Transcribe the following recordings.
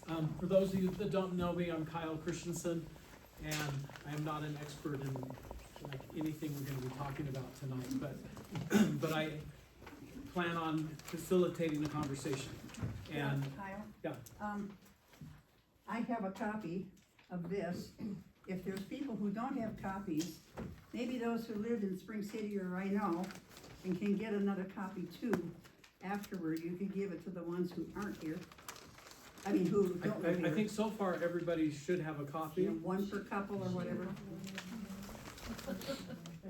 For those of you that don't know me, I'm Kyle Christensen, and I am not an expert in like anything we're going to be talking about tonight, but I plan on facilitating the conversation. And Kyle? yeah, I have a copy of this. If there's people who don't have copies, maybe those who live in Spring City or I know, and can get another copy too, afterward, you could give it to the ones who aren't here. I mean, who don't live here. I think so far everybody should have a copy. You know, one per couple or whatever.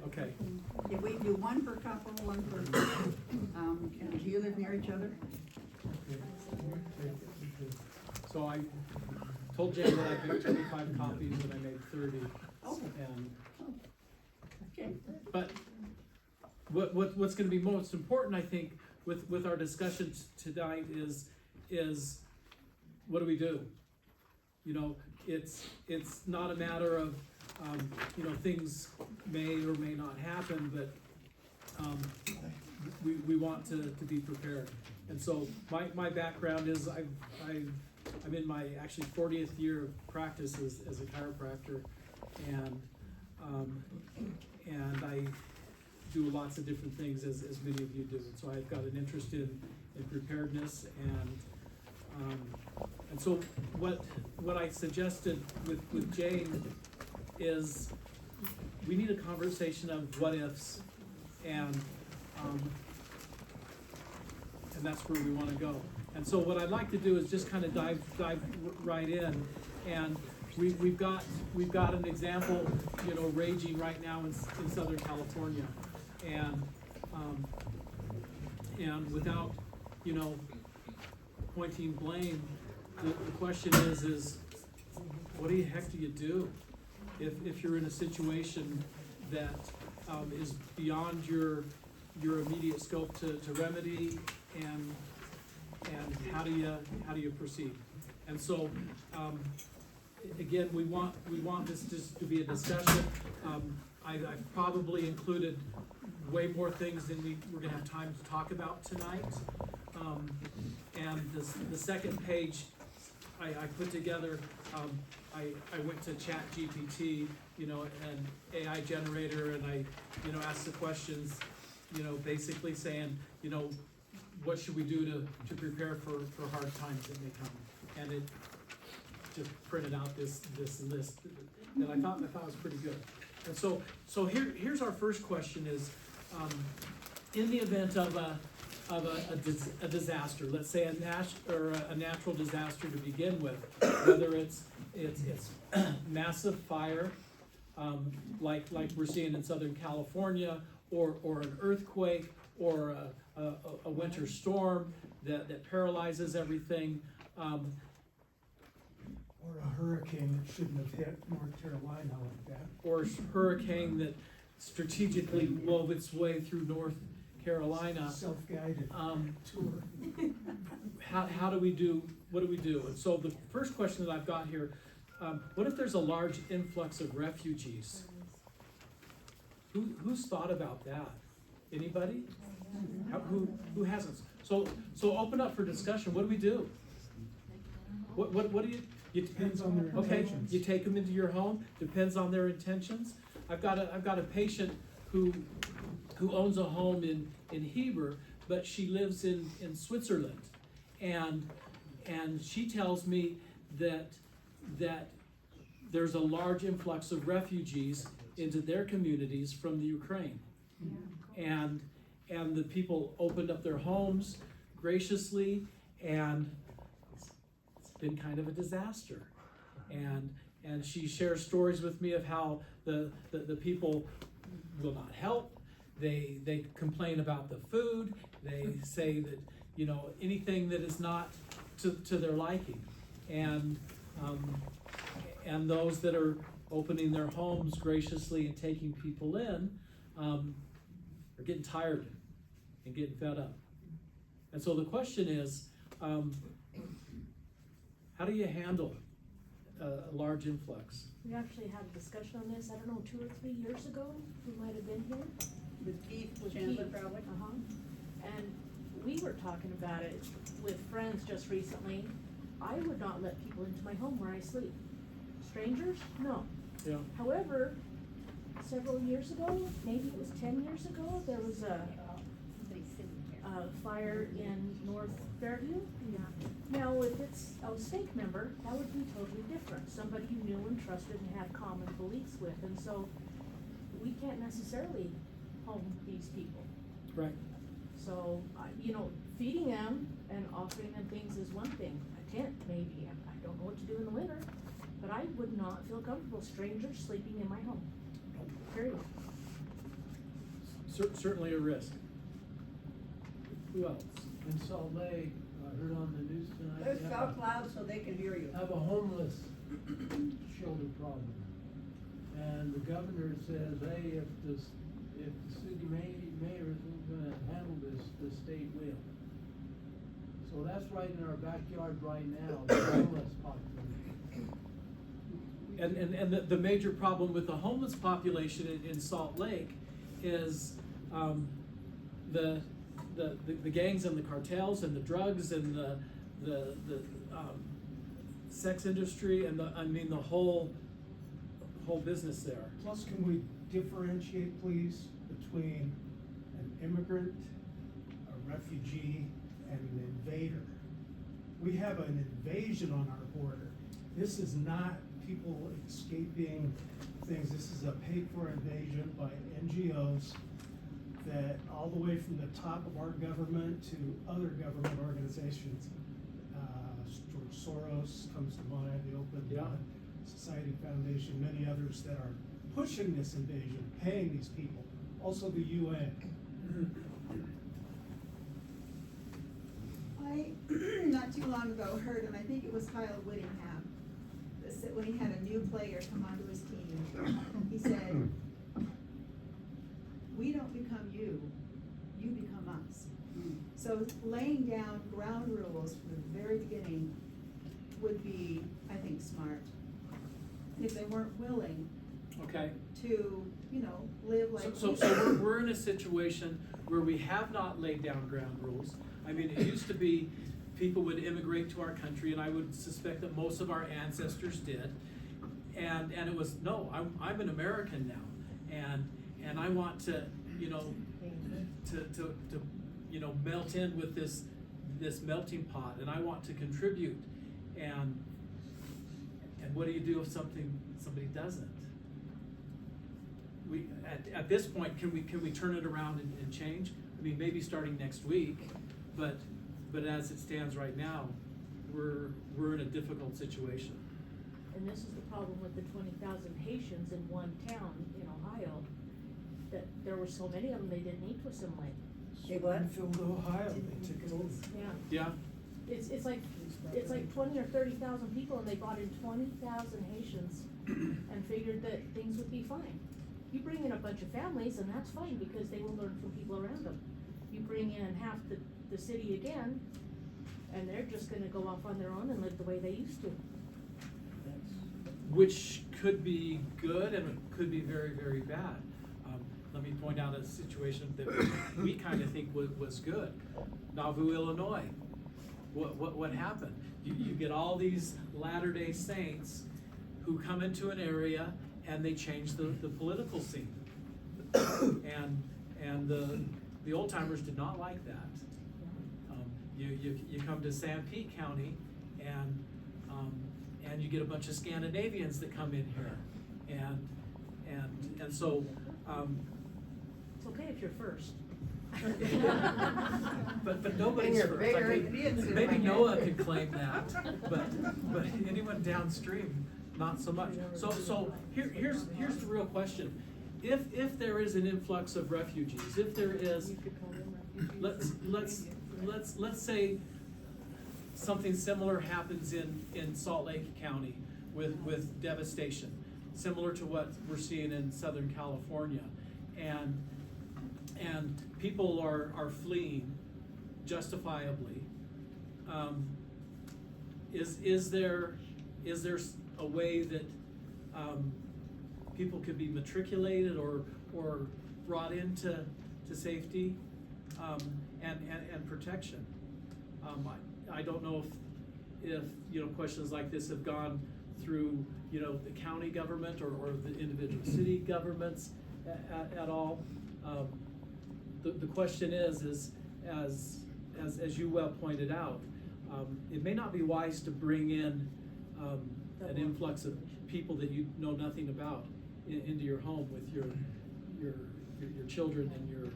Okay. If we do one per couple, one per, and do you live near each other? So I told Jay that I made 25 copies and I made 30. Oh. And Okay. but what's going to be most important, I think, with our discussions tonight is what do we do? You know, it's not a matter of you know, things may or may not happen, but we want to be prepared. And so my background is I'm in my actually 40th year of practice as a chiropractor, and I do lots of different things as many of you do. And so I've got an interest in preparedness, and so what I suggested with Jane is we need a conversation of what ifs, and that's where we want to go. And so what I'd like to do is just kind of dive right in, and we've got an example, you know, raging right now in Southern California, and without, you know, pointing blame, the question is what the heck do you do if you're in a situation that is beyond your immediate scope to remedy, and how do you proceed? And so again, we want this just to be a discussion. I've probably included way more things than we're going to have time to talk about tonight. And the second page I put together, I went to ChatGPT, you know, an AI generator, and I, you know, asked the questions, you know, basically saying, you know, what should we do to prepare for hard times that may come? And it just printed out this list that I thought was pretty good. And so here's our first question is, in the event of a disaster, let's say a natural disaster to begin with, whether it's massive fire, like we're seeing in Southern California, or an earthquake, or a winter storm that paralyzes everything, or a hurricane that shouldn't have hit North Carolina like that. or a hurricane that strategically wove its way through North Carolina. Self-guided tour. How do we do, what do we do? And so the first question that I've got here, what if there's a large influx of refugees? Who's thought about that? Anybody? Who hasn't? So open up for discussion. What do we do? What do you Depends on their intentions. You take them into your home. Depends on their intentions. I've got a patient who owns a home in Heber, but she lives in Switzerland, and she tells me that there's a large influx of refugees into their communities from the Ukraine, and the people opened up their homes graciously, and it's been kind of a disaster. And she shares stories with me of how the people will not help. They complain about the food. They say that, you know, anything that is not to their liking, and those that are opening their homes graciously and taking people in are getting tired and getting fed up. And so the question is, how do you handle a large influx? We actually had a discussion on this, I don't know, 2 or 3 years ago, we might have been here. With Keith With Chandler, Keith. probably. And we were talking about it with friends just recently, I would not let people into my home where I sleep. Strangers, no. Yeah. However, several years ago, maybe it was 10 years ago, there was a fire in North Fairview. Now, if it's a stake member, that would be totally different, somebody you knew and trusted and had common beliefs with, and so we can't necessarily home these people. Right. So, feeding them and offering them things is one thing, a tent maybe, I don't know what to do in the winter, but I would not feel comfortable strangers sleeping in my home, period. Certainly a risk. Who else? In Salt Lake, I heard on the news tonight. There's they out loud so they can hear you. have a homeless shelter problem. And the governor says, hey, if the city mayor isn't gonna handle this, the state will. So that's right in our backyard right now, the homeless population. And the major problem with the homeless population in Salt Lake is the gangs and the cartels and the drugs and the sex industry and the whole business there. Plus, can we differentiate, please, between an immigrant, a refugee, and an invader? We have an invasion on our border. This is not people escaping things. This is a paid-for invasion by NGOs that all the way from the top of our government to other government organizations. George Soros comes to mind, the Open Society Foundation, many others that are pushing this invasion, paying these people. Also the UN. I, not too long ago, heard, and I think it was Kyle Whittingham, when he had a new player come onto his team, he said, we don't become you, you become us. So laying down ground rules from the very beginning would be, I think, smart. If they weren't willing Okay. to, live like. So we're in a situation where we have not laid down ground rules. I mean, it used to be people would immigrate to our country, and I would suspect that most of our ancestors did. And it was, no, I'm an American now, and I want to melt in with this melting pot, and I want to contribute. And what do you do if somebody doesn't? We at this point, can we turn it around and change? I mean, maybe starting next week, but as it stands right now, we're in a difficult situation. And this is the problem with the 20,000 Haitians in one town in Ohio, that there were so many of them, they didn't need to assimilate. They what? Springfield, Ohio, they took it over. Yeah. Yeah. It's like 20 or 30,000 people, and they brought in 20,000 Haitians and figured that things would be fine. You bring in a bunch of families, and that's fine, because they will learn from people around them. You bring in half the city again, and they're just gonna go off on their own and live the way they used to. Which could be good and it could be very, very bad. Let me point out a situation that we kind of think was good. Nauvoo, Illinois. What happened? You get all these Latter-day Saints who come into an area and they change the political scene. And the old timers did not like that. You come to Sanpete County and you get a bunch of Scandinavians that come in here, and so. It's okay if you're first. But nobody's first. I mean, maybe Noah can claim that, but anyone downstream, not so much. So here's the real question: if there is an influx of refugees, if there is, You could call them refugees. let's say something similar happens in Salt Lake County with devastation, similar to what we're seeing in Southern California, and people are fleeing justifiably. Is there a way that people could be matriculated or brought into safety and protection? I don't know you know, questions like this have gone through, you know, the county government or the individual city governments at all. The question is as you well pointed out, it may not be wise to bring in an influx of people that you know nothing about into your home with your children and your,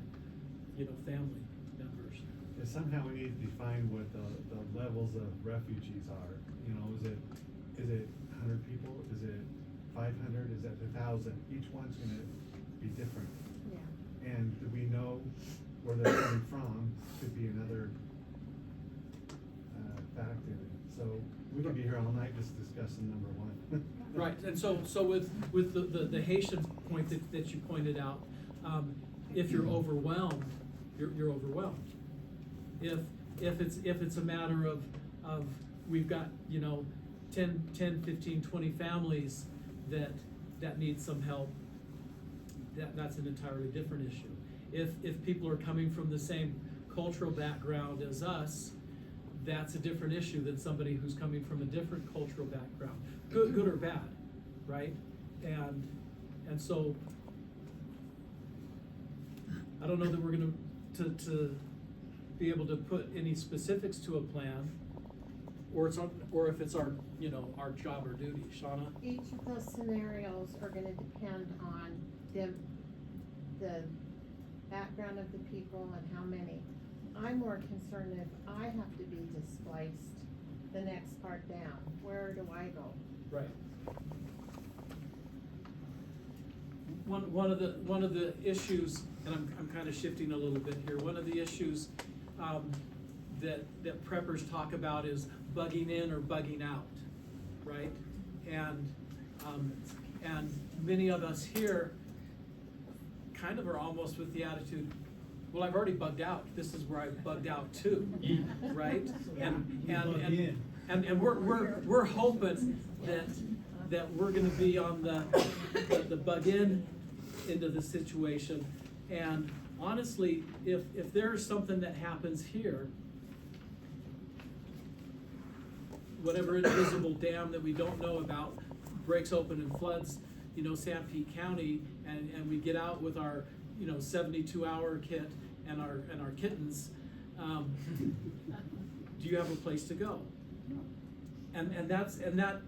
you know, family members. Yeah, somehow we need to define what the levels of refugees are. You know, is it 100 people? Is it 500? Is it 1,000? Each one's gonna be different. Yeah. And do we know where they're coming from? Could be another fact in it. So we could be here all night just discussing number one. Right, and so with the Haitian point that you pointed out, if you're overwhelmed, you're overwhelmed. If it's a matter of we've got, you know, 10, 15, 20 families that need some help, that's an entirely different issue. If people are coming from the same cultural background as us, that's a different issue than somebody who's coming from a different cultural background, good or bad, right? And so I don't know that we're gonna to be able to put any specifics to a plan, or if it's our, you know, our job or duty. Shauna? Each of those scenarios are gonna depend on the background of the people and how many. I'm more concerned if I have to be displaced the next part down, where do I go? Right. One of the issues, and I'm kind of shifting a little bit here. One of the issues that preppers talk about is bugging in or bugging out, right? And many of us here kind of are almost with the attitude, well, I've already bugged out. This is where I've bugged out too, right? And we're hoping that we're going to be on the bug in into the situation. And honestly, if there's something that happens here, whatever invisible dam that we don't know about breaks open and floods, you know, Sanpete County, and we get out with our, you know, 72-hour kit and our kittens, do you have a place to go? And that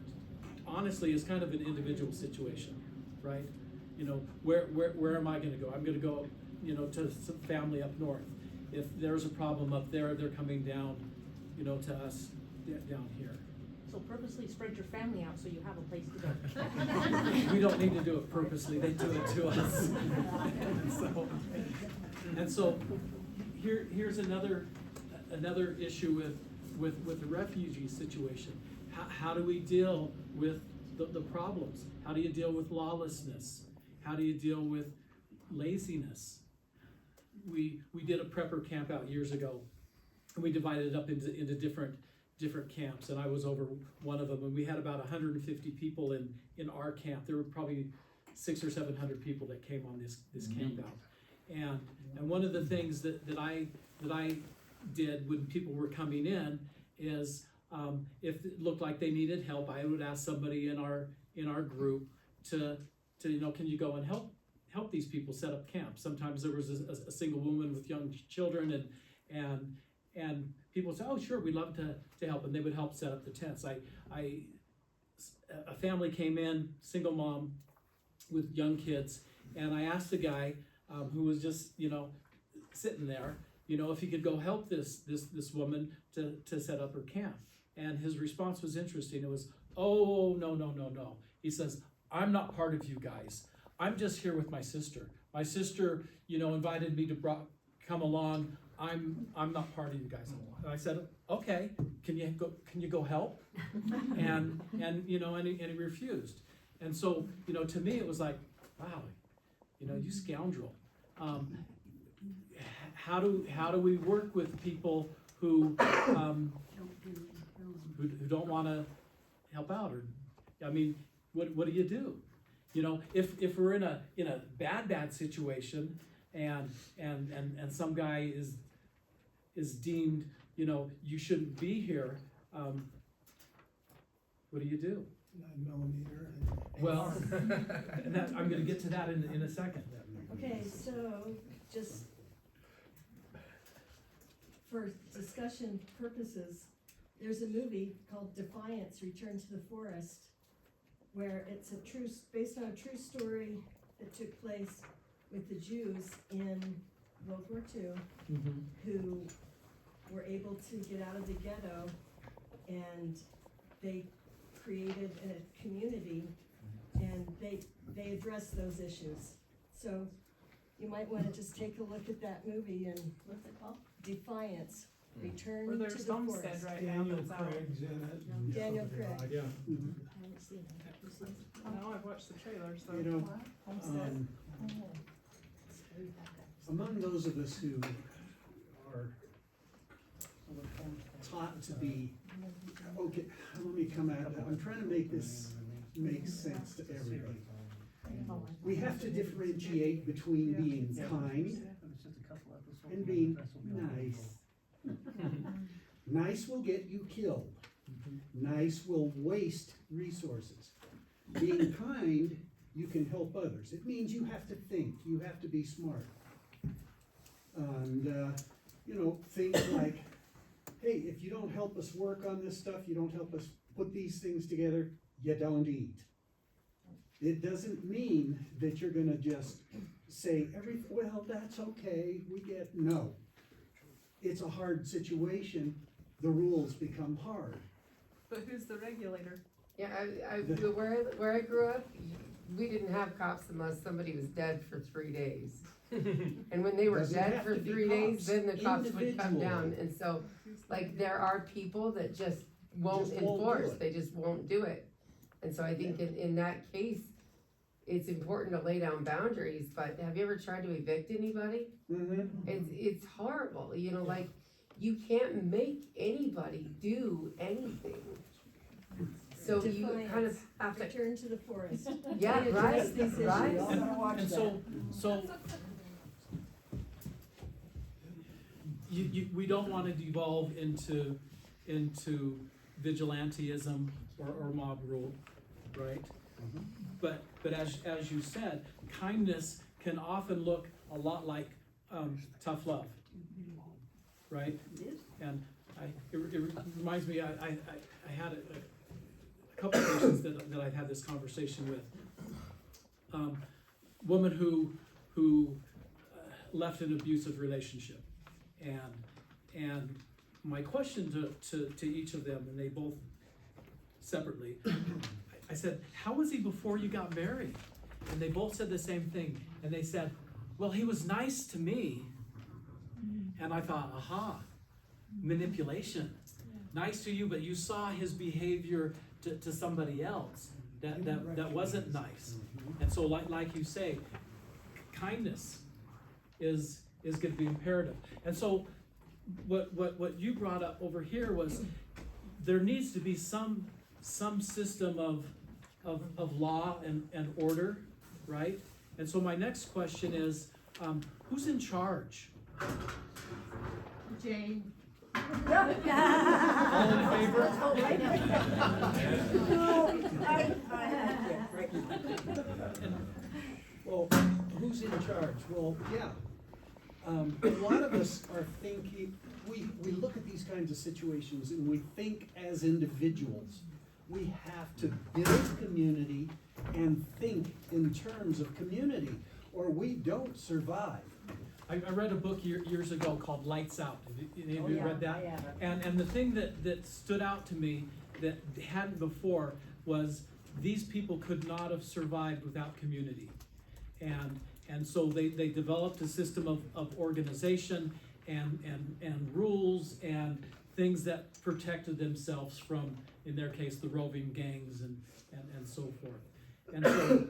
honestly is kind of an individual situation, right? You know, where am I gonna go? I'm gonna go, you know, to some family up north. If there's a problem up there, they're coming down, you know, to us down here. So purposely spread your family out so you have a place to go. We don't need to do it purposely, they do it to us. And so here's another issue with the refugee situation. How do we deal with the problems? How do you deal with lawlessness? How do you deal with laziness? We did a prepper camp out years ago, and we divided it up into different camps, and I was over one of them, and we had about 150 people in our camp. There were probably 600 or 700 people that came on this camp out. And one of the things that I did when people were coming in is, if it looked like they needed help, I would ask somebody in our group to you know, can you go and help these people set up camp? Sometimes there was a single woman with young children, and people say, oh sure, we'd love to help, and they would help set up the tents. A family came in, single mom with young kids, and I asked the guy who was just, you know, sitting there, you know, if he could go help this woman to set up her camp. And his response was interesting. It was, oh, no. He says, I'm not part of you guys. I'm just here with my sister. My sister, you know, invited me to come along. I'm not part of you guys. And I said, okay, can you go help? And you know, and he refused. And so, you know, to me it was like, wow, you know, you scoundrel. How do we work with people who don't want to help out? Or, I mean, what do you do? You know, if we're in a bad situation, and some guy is deemed, you know, you shouldn't be here, what do you do? 9mm and. Well, and that, I'm gonna get to that in a second. Okay, so just for discussion purposes, there's a movie called Defiance, Return to the Forest, where it's based on a true story that took place with the Jews in World War II, Mm-hmm. who were able to get out of the ghetto, and they created a community, and they addressed those issues. So you might wanna just take a look at that movie, and what's it called? Defiance, Return Or to the there's Forest. Homestead right now Daniel that's out. Craig's in it. and Daniel somebody Craig. like- Yeah. Mhm. I haven't seen it. Have you seen it? No, I've watched the trailer, so. You know, Homestead. among those of us who are taught to be, okay, let me come at it, I'm trying to make this make sense to everybody. We have to differentiate between being kind and being nice. Nice will get you killed. Nice will waste resources. Being kind, you can help others. It means you have to think, you have to be smart. And, you know, things like, hey, if you don't help us work on this stuff, you don't help us put these things together, you don't eat. It doesn't mean that you're gonna just say, well, that's okay, no. It's a hard situation, the rules become hard. But who's the regulator? Yeah, where I grew up, we didn't have cops unless somebody was dead for 3 days. And when they were Doesn't dead have for to be 3 days, cops, then the cops would come down, individual. and so, like, there are people that just won't Just won't do enforce, it. they just won't do it. And so I think in that case, it's important to lay down boundaries, but have you ever tried to evict anybody? Mm-hmm. It's horrible, you know, like, you can't make anybody do anything. So you kind of Defiance, have to, Return to the Forest. yeah, They right, address these issues. right. And so we don't wanna devolve into vigilantism or mob rule, right? But as you said, kindness can often look a lot like, tough love, right? It is. And it reminds me, I had a couple of patients that I've had this conversation with. Woman who left an abusive relationship, and my question to each of them, and they both separately, I said, how was he before you got married? And they both said the same thing, and they said, well, he was nice to me. And I thought, aha, manipulation. Nice to you, but you saw his behavior to somebody else that wasn't nice. And so like you say, kindness is gonna be imperative. And so what you brought up over here was there needs to be some system of law and order, right? And so my next question is, who's in charge? Jane. All in favor? No, I Well, who's in charge? Well, yeah. A lot of us are thinking, we look at these kinds of situations and we think as individuals. We have to build community and think in terms of community, or we don't survive. I read a book years ago called Lights Out. Have any of Oh, you yeah, read that? I have. And the thing that stood out to me that hadn't before was these people could not have survived without community. And so they developed a system of organization and rules and things that protected themselves from, in their case, the roving gangs and so forth. And so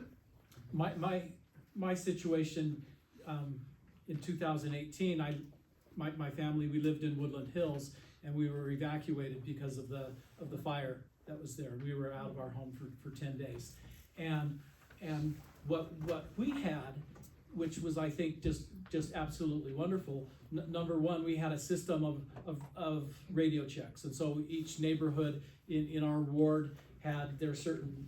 my situation, in 2018, my family, we lived in Woodland Hills, and we were evacuated because of the fire that was there. We were out of our home for 10 days. And what we had, which was, I think, just absolutely wonderful, number one, we had a system of radio checks. And so each neighborhood in our ward had their certain,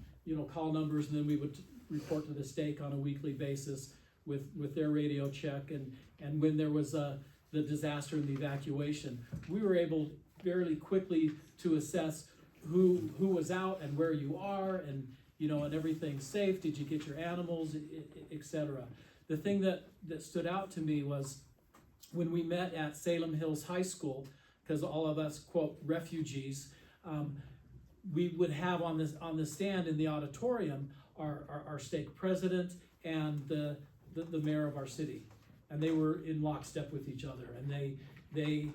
call numbers, and then we would report to the stake on a weekly basis with their radio check, and when there was the disaster and the evacuation, we were able fairly quickly to assess who was out and where you are, and and everything's safe. Did you get your animals, etc. The thing that stood out to me was when we met at Salem Hills High School, because all of us, quote, refugees, we would have on the stand in the auditorium our stake president and the mayor of our city, and they were in lockstep with each other, and they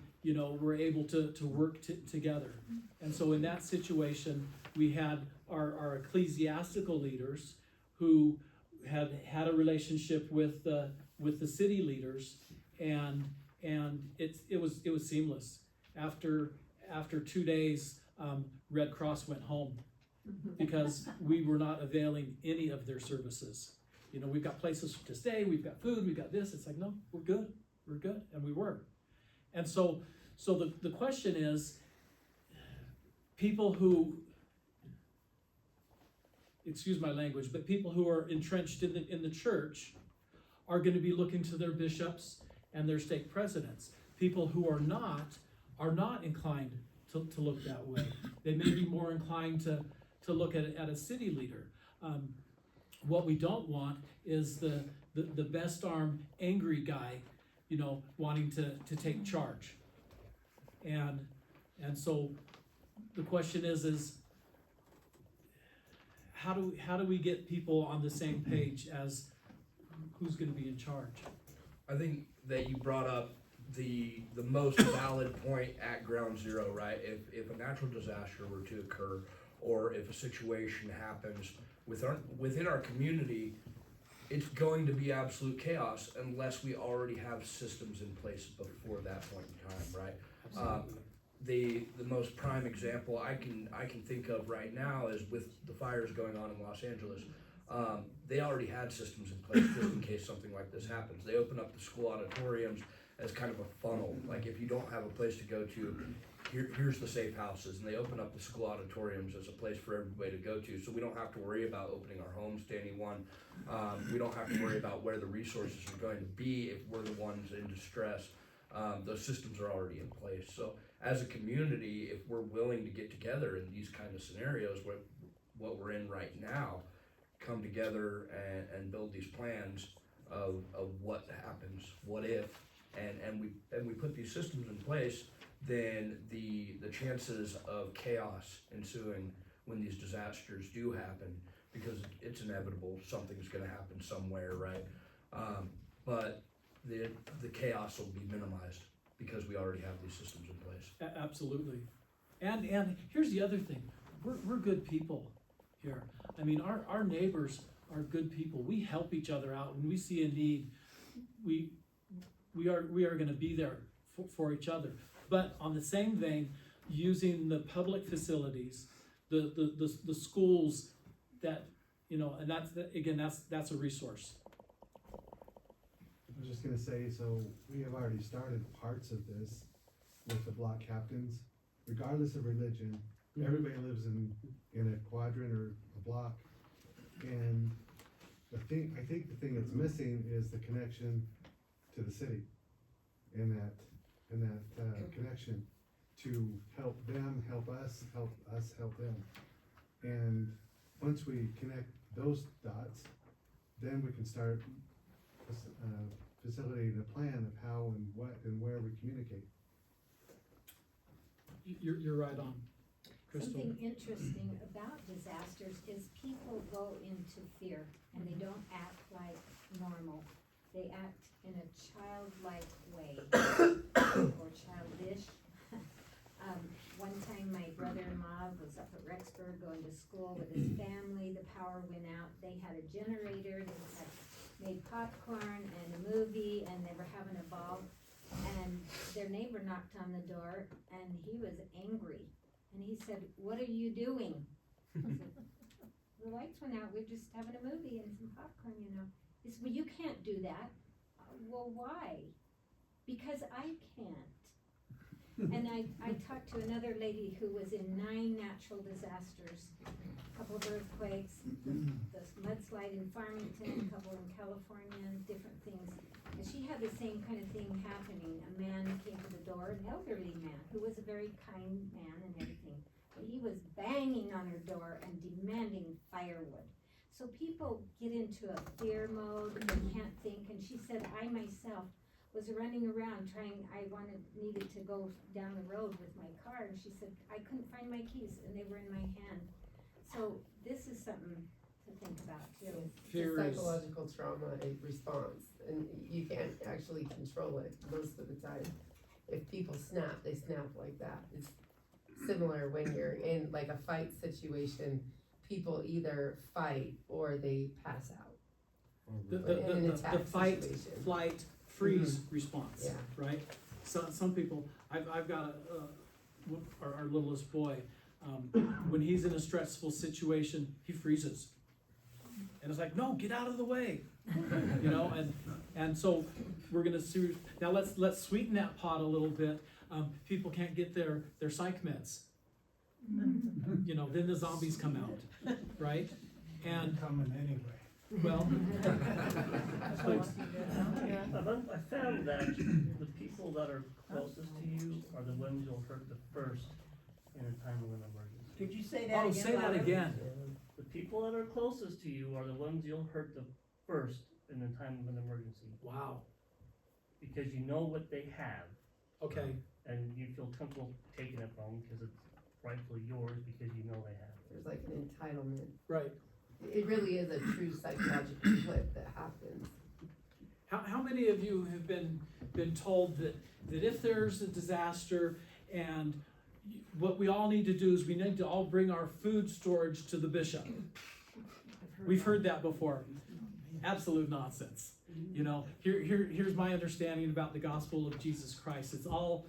were able to work together. And so in that situation, we had our ecclesiastical leaders who had a relationship with the city leaders, and it was seamless. After 2 days, Red Cross went home because we were not availing any of their services. We've got places to stay, we've got food, we've got this. It's like, no, we're good, and we were. And so the question is, people who, excuse my language, but people who are entrenched in the church are going to be looking to their bishops and their stake presidents. People who are not inclined to look that way. They may be more inclined to look at a city leader. What we don't want is the best armed angry guy, wanting to take charge. And so the question is how do we get people on the same page as who's going to be in charge? I think that you brought up the most valid point at ground zero, right? If a natural disaster were to occur, or if a situation happens within our community, it's going to be absolute chaos unless we already have systems in place before that point in time, right? The most prime example I can think of right now is with the fires going on in Los Angeles. They already had systems in place just in case something like this happens. They open up the school auditoriums as kind of a funnel. Like, if you don't have a place to go to, here's the safe houses, and they open up the school auditoriums as a place for everybody to go to, so we don't have to worry about opening our homes to anyone. We don't have to worry about where the resources are going to be if we're the ones in distress. Those systems are already in place. So as a community, if we're willing to get together in these kind of scenarios, what we're in right now, come together and build these plans of what happens, what if, and we put these systems in place, then the chances of chaos ensuing when these disasters do happen, because it's inevitable, something's going to happen somewhere, right? But the chaos will be minimized because we already have these systems in place. Absolutely. And here's the other thing. We're good people here. I mean, our neighbors are good people. We help each other out. When we see a need, we are going to be there for each other. But on the same vein, using the public facilities, the schools that, and that's a resource. I was just gonna say, so we have already started parts of this with the block captains, regardless of religion. Everybody lives in a quadrant or a block, and I think the thing that's missing is the connection to the city, and that connection to help them, help us help them. And once we connect those dots, then we can start facilitating a plan of how and what and where we communicate. You're right on, Crystal. Something interesting about disasters is people go into fear and they don't act like normal. They act in a childlike way or childish. One time my brother-in-law was up at Rexburg going to school with his family. The power went out. They had a generator. They had made popcorn and a movie, and they were having a ball. And their neighbor knocked on the door, and he was angry. And he said, "What are you doing?" I said, "The lights went out. We're just having a movie and some popcorn, He said, "Well, you can't do that." "Well, why?" "Because I can't." And I talked to another lady who was in 9 natural disasters, earthquakes, the mudslide in Farmington, a couple in California, and different things. And she had the same kind of thing happening. A man came to the door, an elderly man, who was a very kind man and everything. But he was banging on her door and demanding firewood. So people get into a fear mode, they can't think, and she said, I myself was running around needed to go down the road with my car, and she said, I couldn't find my keys, and they were in my hand. So this is something to think about too. It's a psychological trauma response, and you can't actually control it most of the time. If people snap, they snap like that. It's similar when you're in like a fight situation, people either fight or they pass out. In an attack The fight, situation. flight, freeze response, Yeah. right? So, some people, I've got our littlest boy, when he's in a stressful situation, he freezes. And it's like, no, get out of the way, you know, and so we're gonna see, now let's sweeten that pot a little bit. People can't get their psych meds. You know, then the zombies come out, right? And, Coming anyway. well, please. I found that the people that are closest to you are the ones you'll hurt the first in a time of an emergency. Could you say that again? Oh, say that louder? again. The people that are closest to you are the ones you'll hurt the first in a time of an emergency, Wow, because you know what they have, okay, and you feel comfortable taking it from them because it's rightfully yours because you know they have it. There's like an entitlement. right. It really is a true psychological flip that happens. How many of you have been told that if there's a disaster and what we all need to do is we need to all bring our food storage to the bishop? We've heard that before. Absolute nonsense. You know, here's my understanding about the gospel of Jesus Christ. It's all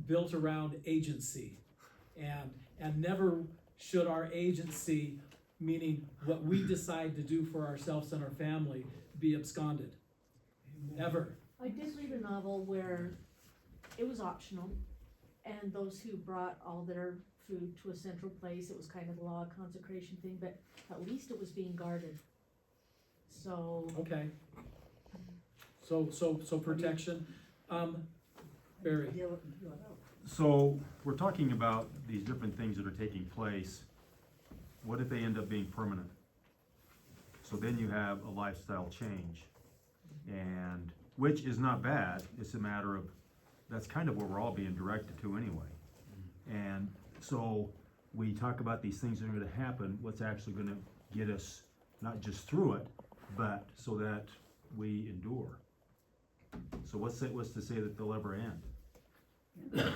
built around agency, and never should our agency, meaning what we decide to do for ourselves and our family, be absconded. Ever. I did read a novel where it was optional, and those who brought all their food to a central place, it was kind of a law of consecration thing, but at least it was being guarded. So, Okay. So protection. Barry. So we're talking about these different things that are taking place. What if they end up being permanent? So then you have a lifestyle change, and which is not bad. It's a matter of, that's kind of what we're all being directed to anyway. And so we talk about these things that are going to happen, what's actually going to get us not just through it, but so that we endure. So what's to say that they'll ever end?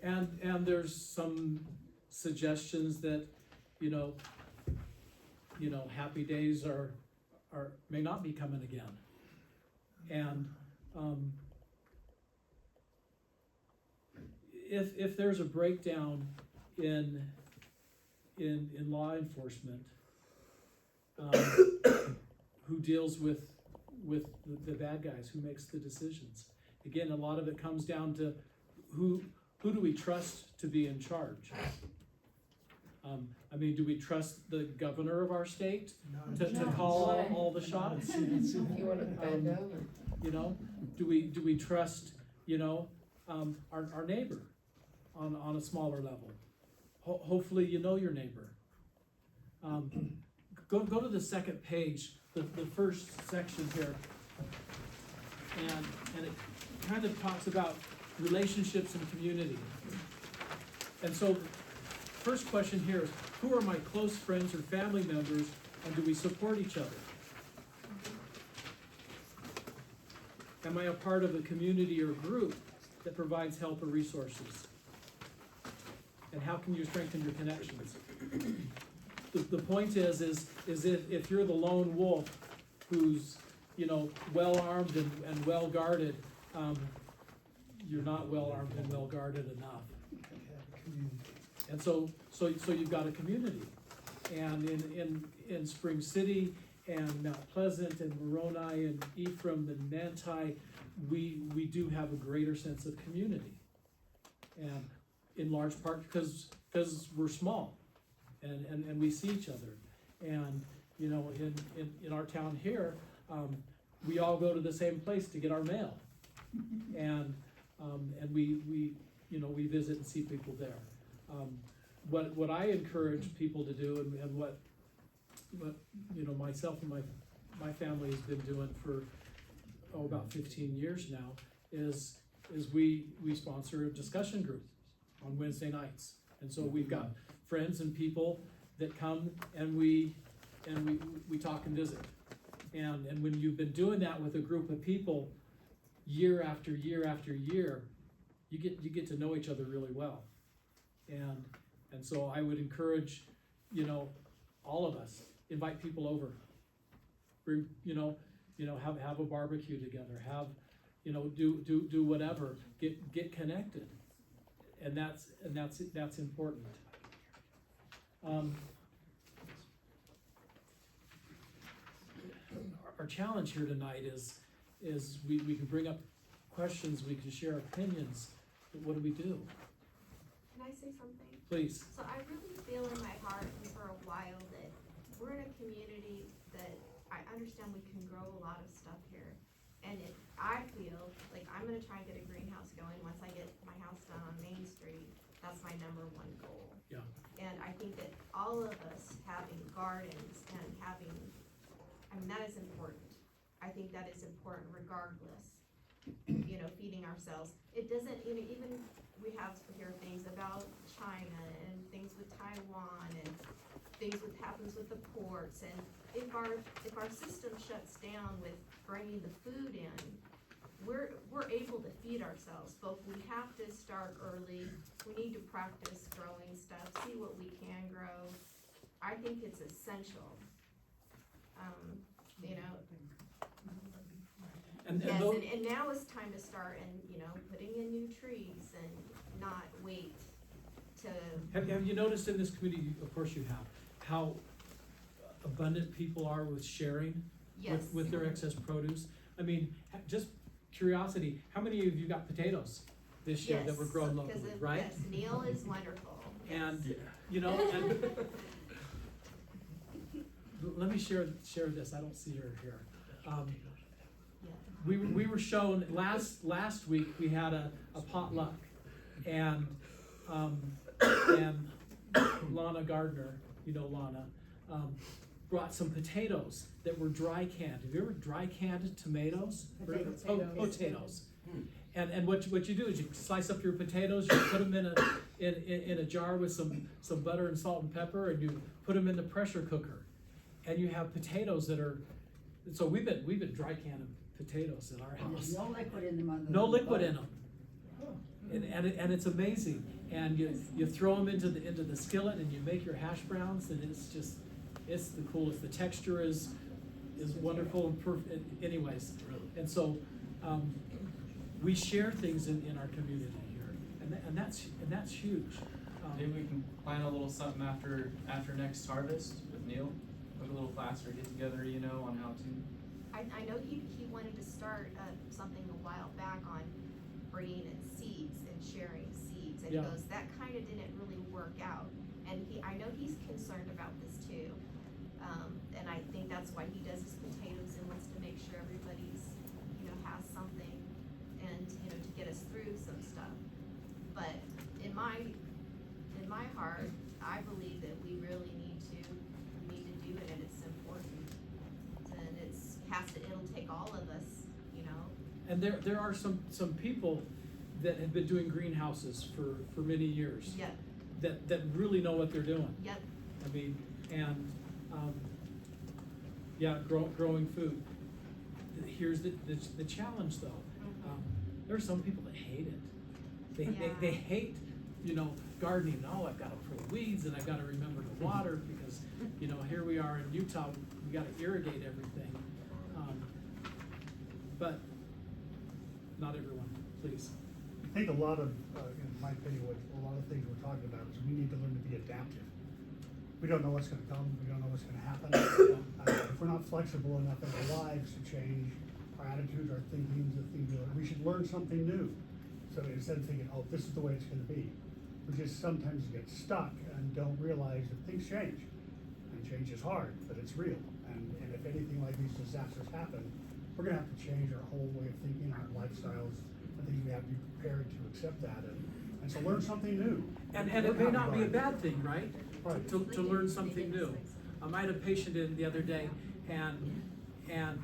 And there's some suggestions that, you know, happy days may not be coming again. And if there's a breakdown in law enforcement, who deals with the bad guys, who makes the decisions? Again, a lot of it comes down to who do we trust to be in charge? I mean, do we trust the governor of our state to call all the shots? You want to bend over. You know, do we trust, our neighbor on a smaller level? Hopefully you know your neighbor. Go to the second page, the first section here, and it kind of talks about relationships and community. And so, first question here is, who are my close friends or family members, and do we support each other? Am I a part of a community or group that provides help or resources? And how can you strengthen your connections? The point is if you're the lone wolf who's, well armed and well guarded, you're not well armed and well guarded enough. And so you've got a community. And in Spring City and Mount Pleasant and Moroni and Ephraim and Manti, we do have a greater sense of community. And in large part because we're small. And we we see each other. And, you know, in our town here, we all go to the same place to get our mail. And we, you know, we visit and see people there. What I encourage people to do, and what, you know, myself and my family has been doing for, about 15 years now, is we sponsor a discussion group on Wednesday nights. And so we've got friends and people that come, and we talk and visit. And when you've been doing that with a group of people year after year after year, you get to know each other really well. And so I would encourage, you know, all of us, invite people over. Bring, you know, have a barbecue together, have, you know, do whatever, get connected. And that's important. Our challenge here tonight is we can bring up questions, we can share opinions, but what do we do? Can I say something? Please. So I really feel in my heart and for a while that we're in a community that I understand we can grow a lot of stuff here. And I feel like I'm gonna try and get a greenhouse going once I get my house done on Main Street. That's my #1 goal. Yeah. And I think that all of us having gardens and having, I mean, that is important. I think that is important regardless, you know, feeding ourselves. It doesn't, you know, even we have to hear things about China and things with Taiwan and things what happens with the ports. And if our system shuts down with bringing the food in, we're able to feed ourselves, but we have to start early. We need to practice growing stuff, see what we can grow. I think it's essential. You know. And now is time to start and, you know, putting in new trees and not wait to. Have you noticed in this community, of course you have, how abundant people are with sharing? Yes. With their excess produce? I mean, just curiosity, how many of you got potatoes this year that were grown locally, right? Yes, Neil is wonderful. Yes. And, you know, and let me share this, I don't see her here. We were shown, last week, we had a potluck, and Lana Gardner, you know Lana, brought some potatoes that were dry canned. Have you ever dry canned tomatoes? Potatoes. And what you do is you slice up your potatoes, you put them in a jar with some butter and salt and pepper, and you put them in the pressure cooker, and you have potatoes that are. So we've been dry canning potatoes in our house. No liquid in them. No liquid in them. And it's amazing. And you throw them into the skillet, and you make your hash browns, and it's the coolest. The texture is wonderful and perfect. Anyways, and so we share things in our community here, and that's huge. Maybe we can plan a little something after next harvest with Neil, like a little class or get together, you know, on how to. I know he wanted to start something a while back on bringing in seeds and sharing seeds, and he goes, that kind of didn't really work out. And I know he's concerned about this too, and I think that's why he does his potatoes and wants to make sure everybody's, you know, has something, and you know, to get us through some stuff. But in my heart, I believe that we really need to do it, and it's important, and it'll take all of us, you know. And there are some people that have been doing greenhouses for many years. Yep. That really know what they're doing. Yep. I mean, and growing food. Here's the challenge though. There are some people that hate it. They hate, you know, gardening. Oh, I've got to pull weeds, and I've got to remember to water because, you know, here we are in Utah. We got to irrigate everything. But not everyone. Please. I think a lot of, in my opinion, what a lot of things we're talking about is we need to learn to be adaptive. We don't know what's going to come. We don't know what's going to happen. If we're not flexible enough in our lives to change our attitudes, our thinkings, the things we should learn something new. So instead of thinking, oh, this is the way it's going to be, we just sometimes get stuck and don't realize that things change. And change is hard, but it's real. And if anything like these disasters happen, we're gonna have to change our whole way of thinking, our lifestyles. I think we have to be prepared to accept that and to learn something new. And it may not be a bad thing, right? Right. To learn something new. I had a patient in the other day, and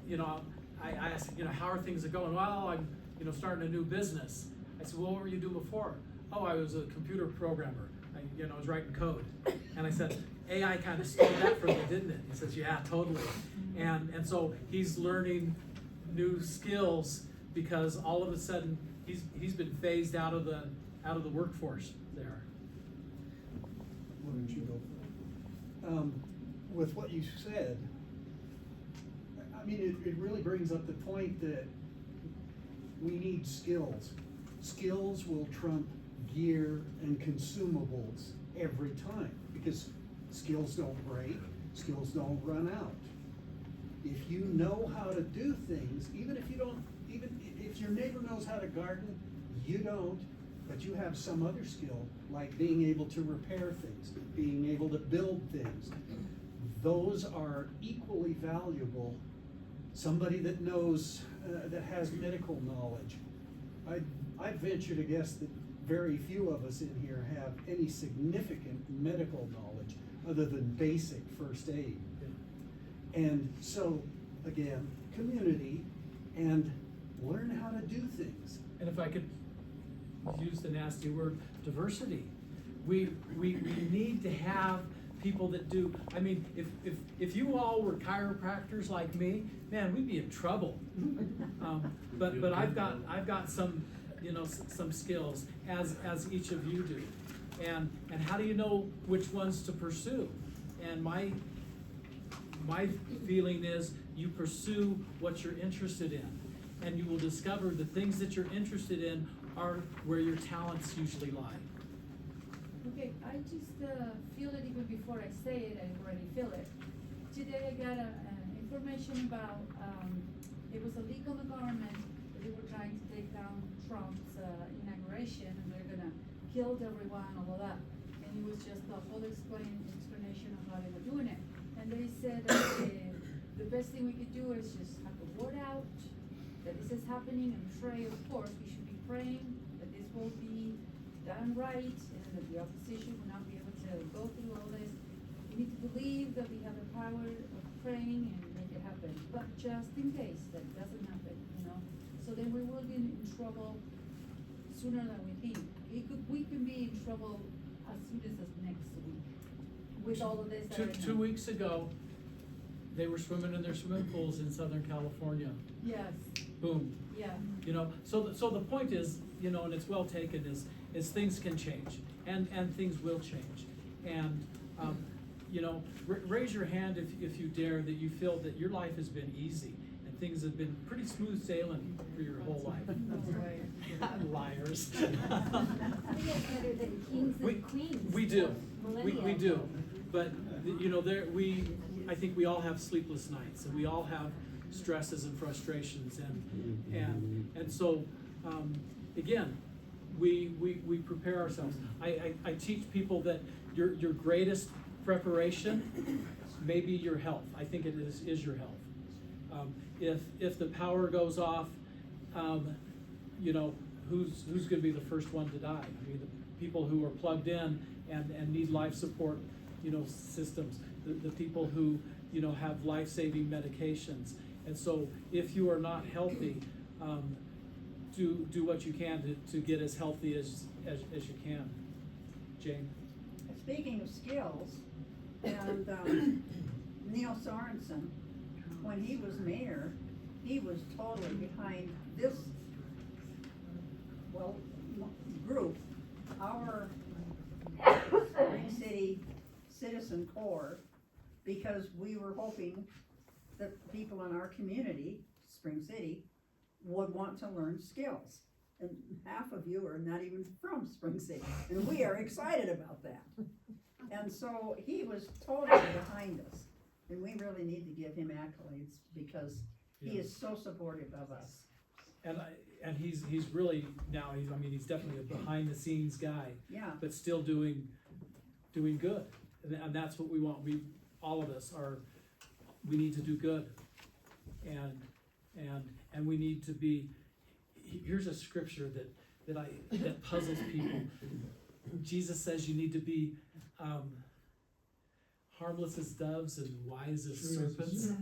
you know, I asked, you know, how are things going? Well, I'm, you know, starting a new business. I said, well, what were you doing before? Oh, I was a computer programmer. I was writing code. And I said, AI kind of stole that from you, didn't it? He says, yeah, totally. And so he's learning new skills because all of a sudden he's been phased out of the workforce there. Why don't you go for it? With what you said, I mean, it really brings up the point that we need skills. Skills will trump gear and consumables every time, because skills don't break, skills don't run out. If you know how to do things, even if your neighbor knows how to garden, you don't, but you have some other skill, like being able to repair things, being able to build things. Those are equally valuable. Somebody that knows, that has medical knowledge. I venture to guess that very few of us in here have any significant medical knowledge other than basic first aid. And so, again, community, and learn how to do things. And if I could use the nasty word, diversity. We need to have people that do. I mean, if you all were chiropractors like me, man, we'd be in trouble. But I've got some, you know, some skills as each of you do. And how do you know which ones to pursue? And my feeling is you pursue what you're interested in, and you will discover the things that you're interested in are where your talents usually lie. Okay, I just feel it even before I say it, I already feel it. Today I got information about, it was a leak on the government, that they were trying to take down Trump's inauguration, and they're gonna kill everyone, all of that. And it was just a whole explanation of how they were doing it. And they said the best thing we could do is just have the word out, that this is happening, and pray, of course, we should be praying that this will be done right, and that the opposition will not be able to go through all this. We need to believe that we have the power of praying and make it happen, but just in case that doesn't happen, you know? So then we will be in trouble sooner than we think. We can be in trouble as soon as next week with all of this. Two weeks ago, they were swimming in their swimming pools in Southern California. Yes. Boom. Yeah. You know, so the point is, you know, and it's well taken, is things can change, and things will change. And, you know, raise your hand if you dare, that you feel that your life has been easy, and things have been pretty smooth sailing for your whole life. Liars. We get better than kings and queens. We do, Millennial. we do, but, you know, I think we all have sleepless nights, and we all have stresses and frustrations, and so, again, we prepare ourselves. I teach people that your greatest preparation may be your health. I think it is your health. If the power goes off, you know, who's gonna be the first one to die? I mean, the people who are plugged in and need life support, you know, systems, the people who, you know, have life-saving medications. And so if you are not healthy, do what you can to get as healthy as you can. Jane? Speaking of skills, and Neil Sorensen, when he was mayor, he was totally behind this, well, group, our Spring City Citizen Corps, because we were hoping that people in our community, Spring City, would want to learn skills. And half of you are not even from Spring City, and we are excited about that. And so he was totally behind us, and we really need to give him accolades because he is so supportive of us. And he's really now, he's definitely a behind the scenes guy. Yeah. But still doing good, and that's what we want. all of us we need to do good. And we need to be, here's a scripture that puzzles people. Jesus says you need to be, harmless as doves and wise as serpents.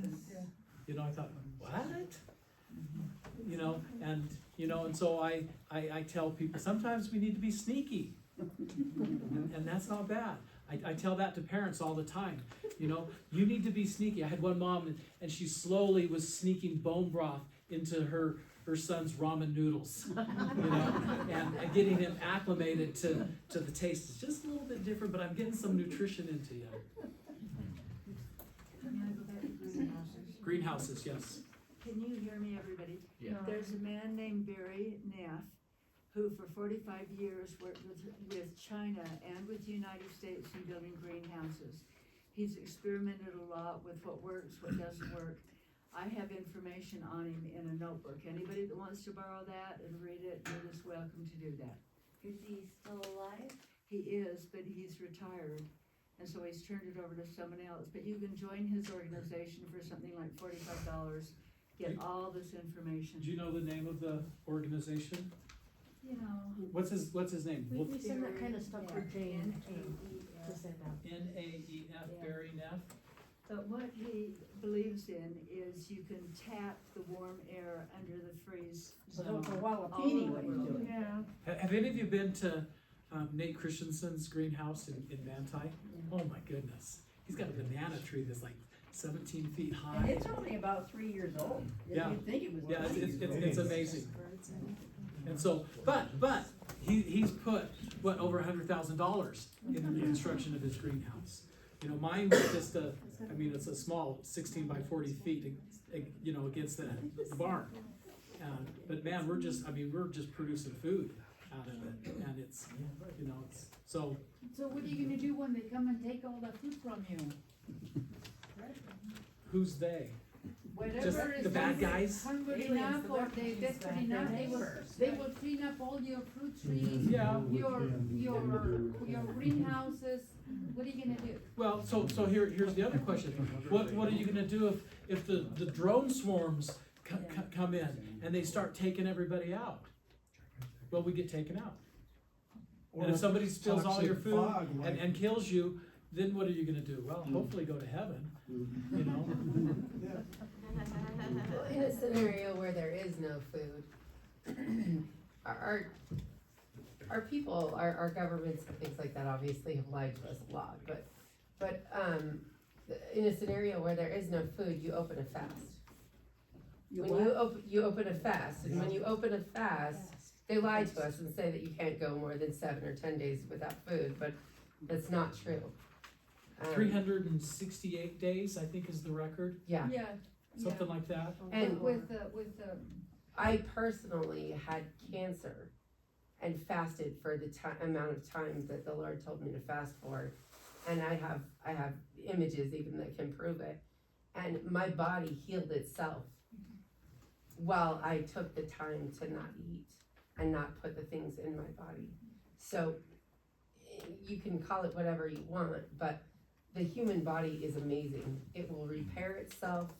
You know, I thought, what? You know, and so I tell people, sometimes we need to be sneaky. And that's not bad. I tell that to parents all the time. You know, you need to be sneaky. I had one mom and she slowly was sneaking bone broth into her son's ramen noodles, you know, and getting him acclimated to the taste. It's just a little bit different, but I'm getting some nutrition into you. Greenhouses, yes. Can you hear me, everybody? Yeah. There's a man named Barry Neff who for 45 years worked with China and with the United States in building greenhouses. He's experimented a lot with what works, what doesn't work. I have information on him in a notebook. Anybody that wants to borrow that and read it, you're just welcome to do that. Is he still alive? He is, but he's retired. And so he's turned it over to someone else. But you can join his organization for something like $45. Get all this information. Do you know the name of the organization? You know. What's his name? We send that kind of stuff for Jane to send out. N-A-E-F, Barry Neff. But what he believes in is you can tap the warm air under the freeze zone. So Wallapini what he's doing. Yeah. Have any of you been to Nate Christensen's greenhouse in Manti? Oh my goodness. He's got a banana tree that's like 17 feet high. And it's only about 3 years old. Yeah. You'd think it was. Yeah, it's amazing. And so, but he's put, what, over $100,000 in the construction of his greenhouse. You know, mine was just it's a small 16 by 40 feet, you know, against the barn. But man, we're just producing food out of it, and it's, you know, it's, so. So what are you gonna do when they come and take all the food from you? Who's they? Whatever is the bad guys? hungry enough or they desperate enough, they will clean up all your fruit trees, Yeah. your greenhouses. What are you gonna do? Well, so here's the other question. What are you gonna do if the drone swarms come in and they start taking everybody out? Well, we get taken out. Or And if somebody spills all your toxic food fog, like- and kills you, then what are you gonna do? Well, hopefully go to heaven, you know? Well, in a scenario where there is no food, our people, our governments and things like that obviously have lied to us a lot, but in a scenario where there is no food, you open a fast. You open a fast, and when you open a fast, they lie to us and say that you can't go more than 7 or 10 days without food, but that's not true. 368 days, I think, is the record. Yeah. Yeah. Something like that. And with the I personally had cancer and fasted for the amount of time that the Lord told me to fast for, and I have images even that can prove it, and my body healed itself while I took the time to not eat and not put the things in my body. So you can call it whatever you want, but the human body is amazing. It will repair itself.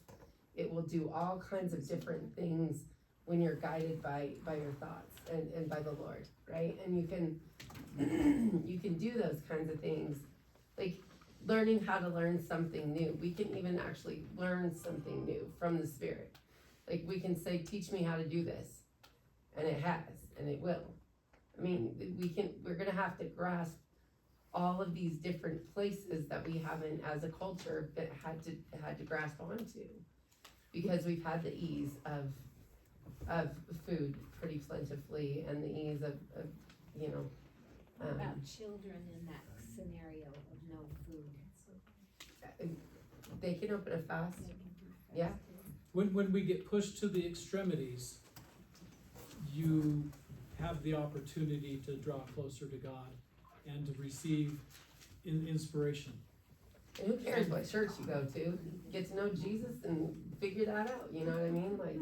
It will do all kinds of different things when you're guided by your thoughts and by the Lord, right? And you can do those kinds of things, like learning how to learn something new. We can even actually learn something new from the Spirit. Like we can say, teach me how to do this, and it has, and it will. I mean, we're gonna have to grasp all of these different places that we haven't, as a culture, that had to grasp onto, because we've had the ease of food pretty plentifully, and the ease of you know. What about children in that scenario of no food? They can open a fast. Yeah. When we get pushed to the extremities, you have the opportunity to draw closer to God and to receive inspiration. And who cares what church you go to? Get to know Jesus and figure that out. You know what I mean? Like,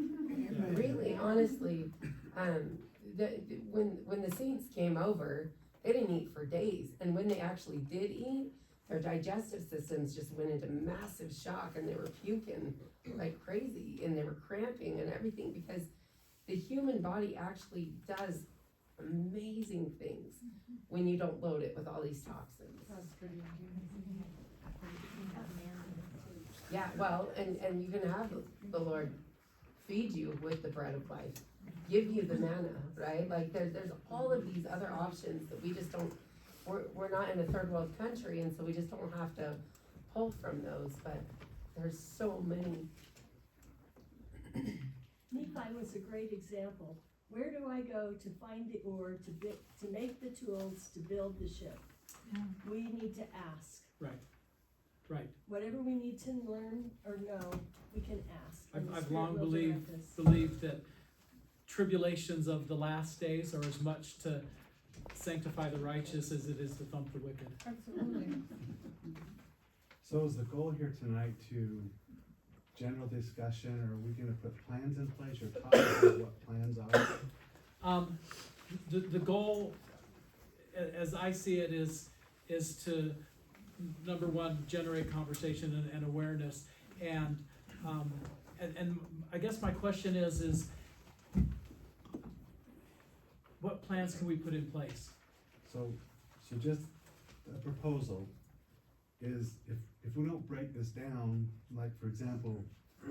really, honestly, when the saints came over, they didn't eat for days, and when they actually did eat, their digestive systems just went into massive shock and they were puking like crazy and they were cramping and everything because the human body actually does amazing things when you don't load it with all these toxins. Yeah, well, and you can have the Lord feed you with the bread of life, give you the manna, right? Like there's all of these other options that we just don't, we're not in a third world country, and so we just don't have to pull from those, but there's so many. Nephi was a great example. Where do I go to find the ore to make the tools to build the ship? We need to ask. Right, right. Whatever we need to learn or know, we can ask. and the I've Spirit long will believed direct us. that tribulations of the last days are as much to sanctify the righteous as it is to thump the wicked. Absolutely. So is the goal here tonight to general discussion, or are we gonna put plans in place, or talk about what plans are? The goal, as I see it, is to, number one, generate conversation and awareness, and I guess my question is what plans can we put in place? So just a proposal is, if we don't break this down, like for example,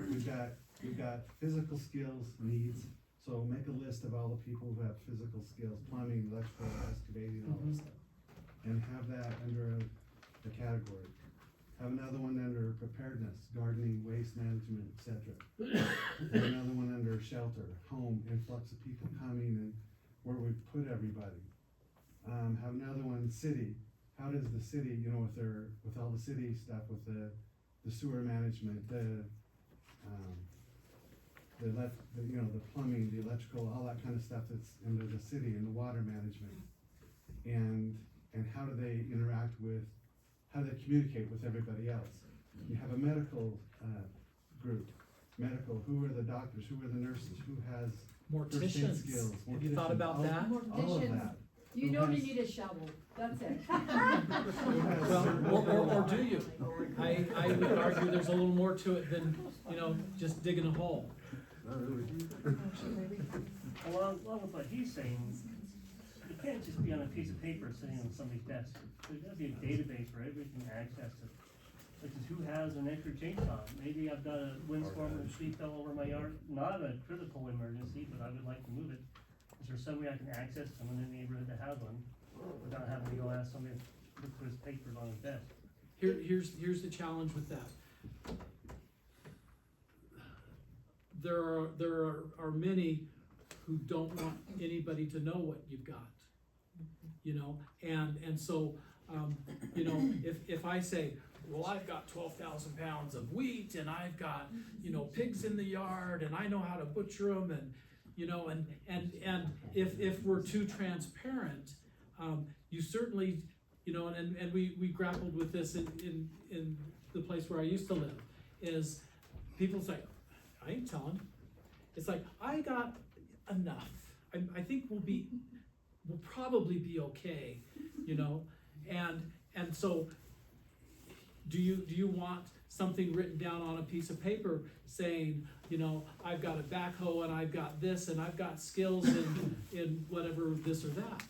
we've got physical skills needs, so make a list of all the people who have physical skills, plumbing, electrical, excavating, all that stuff. And have that under a category. Have another one under preparedness, gardening, waste management, etc. Have another one under shelter, home, influx of people coming and where we put everybody. Have another one, city. How does the city, with all the city stuff, with the sewer management, the plumbing, the electrical, all that kind of stuff that's under the city, and the water management. And how do they interact with, how do they communicate with everybody else? You have a medical group, who are the doctors, who are the nurses, who has first aid Morticians. skills, Have you thought about that? all of that. You Who know you has- need a shovel, that's it. Well, or do you? I would argue there's a little more to it than, just digging a hole. Along with what he's saying, it can't just be on a piece of paper sitting on somebody's desk. There's gotta be a database where everybody can access it. Such as who has an extra chainsaw. Maybe I've got a windstorm and a tree fell over my yard, not a critical emergency, but I would like to move it. Is there some way I can access someone in the neighborhood that has one, without having to go ask somebody to look for his papers on his desk? Here's the challenge with that. There are many who don't want anybody to know what you've got, and so, if I say, well, I've got 12,000 pounds of wheat, and I've got, pigs in the yard, and I know how to butcher them, and, and if we're too transparent, you certainly, and we grappled with this in the place where I used to live, is people say, I ain't telling. It's like, I got enough. I think we'll probably be okay, and so do you want something written down on a piece of paper saying, I've got a backhoe and I've got this and I've got skills in whatever this or that?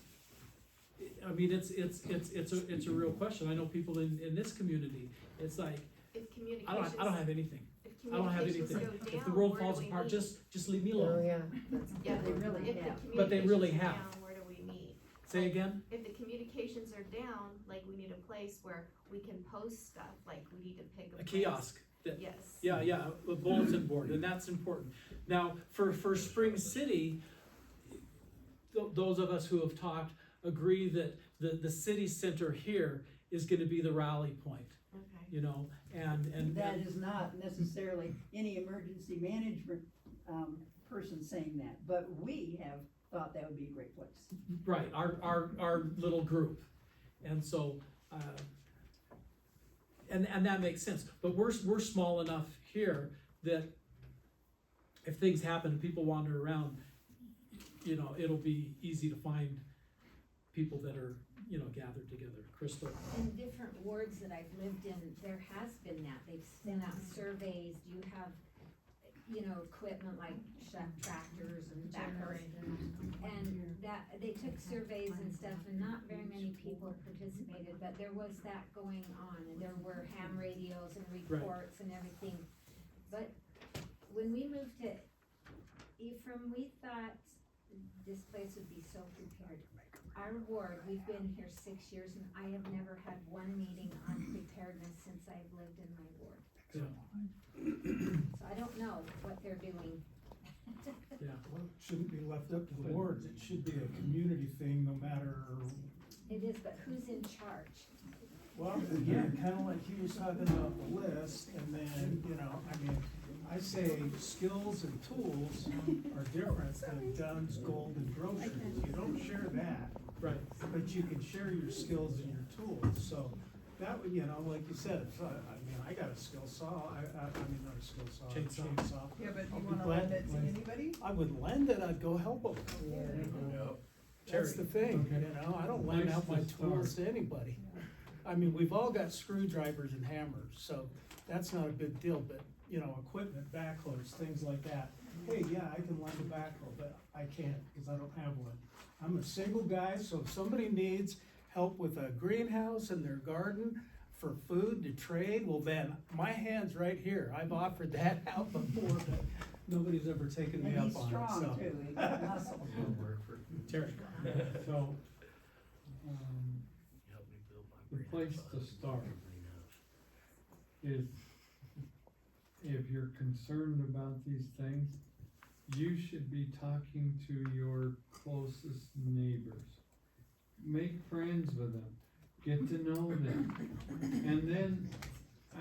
I mean, it's a real question. I know people in this community, it's like, If I don't have anything. If I don't have communications anything. go If the down, world where do falls we apart, meet? just leave me alone. Oh, yeah. Yeah, They really if the have. But they really communications are have. down, where do we meet? Say again? If the communications are down, like we need a place where we can post stuff, like we need to pick a A place. kiosk. Yes. Yeah, a bulletin board, and that's important. Now, for Spring City, those of us who have talked agree that the city center here is gonna be the rally point, Okay. and That is not necessarily any emergency management, person saying that, but we have thought that would be a great place. right, our little group. And so, and that makes sense, but we're small enough here that if things happen and people wander around, it'll be easy to find people that are gathered together. Crystal? In different wards that I've lived in, there has been that, they've sent out surveys, do you have, equipment like tractors and backhoes? And that, they took surveys and stuff, and not very many people participated, but there was that going on, and there were ham radios and reports and everything. But when we moved to Ephraim, we thought this place would be so prepared. Our ward, we've been here 6 years, and I have never had one meeting on preparedness since I've lived in my ward. So I don't know what they're doing. Well, it shouldn't be left up to the boards, it should be a community thing, no matter. It is, but who's in charge? Well, again, kinda like he was talking about the list, and then, I say skills and tools are different than guns, gold, and groceries. You don't share that. Right. But you can share your skills and your tools, so that would, like you said, so, I got a skill saw, not a skill saw, a chainsaw. Yeah, but I'll you be wanna glad lend it to anybody? I would lend it, I'd go help them. That's the thing, I don't lend out my tools to anybody. We've all got screwdrivers and hammers, so that's not a big deal, but, equipment, backhoes, things like that. Hey, yeah, I can lend a backhoe, but I can't, cause I don't have one. I'm a single guy, so if somebody needs help with a greenhouse in their garden for food to trade, well then, my hand's right here. I've offered that out before, but nobody's ever taken me up on it, so. And he's strong too, he's got muscle. Terry? So, the place to start is, if you're concerned about these things, you should be talking to your closest neighbors. Make friends with them, get to know them, and then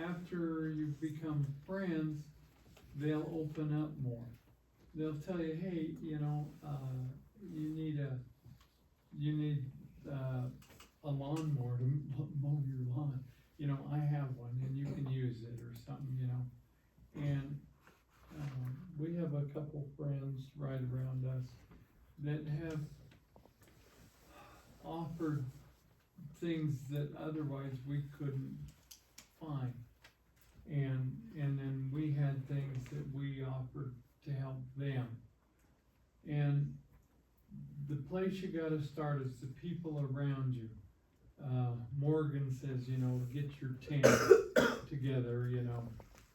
after you've become friends, they'll open up more. They'll tell you, hey, you need a lawnmower to mow your lawn. I have one and you can use it or something, And we have a couple friends right around us that have offered things that otherwise we couldn't find. And then we had things that we offered to help them. And the place you gotta start is the people around you. Morgan says, get your tent together,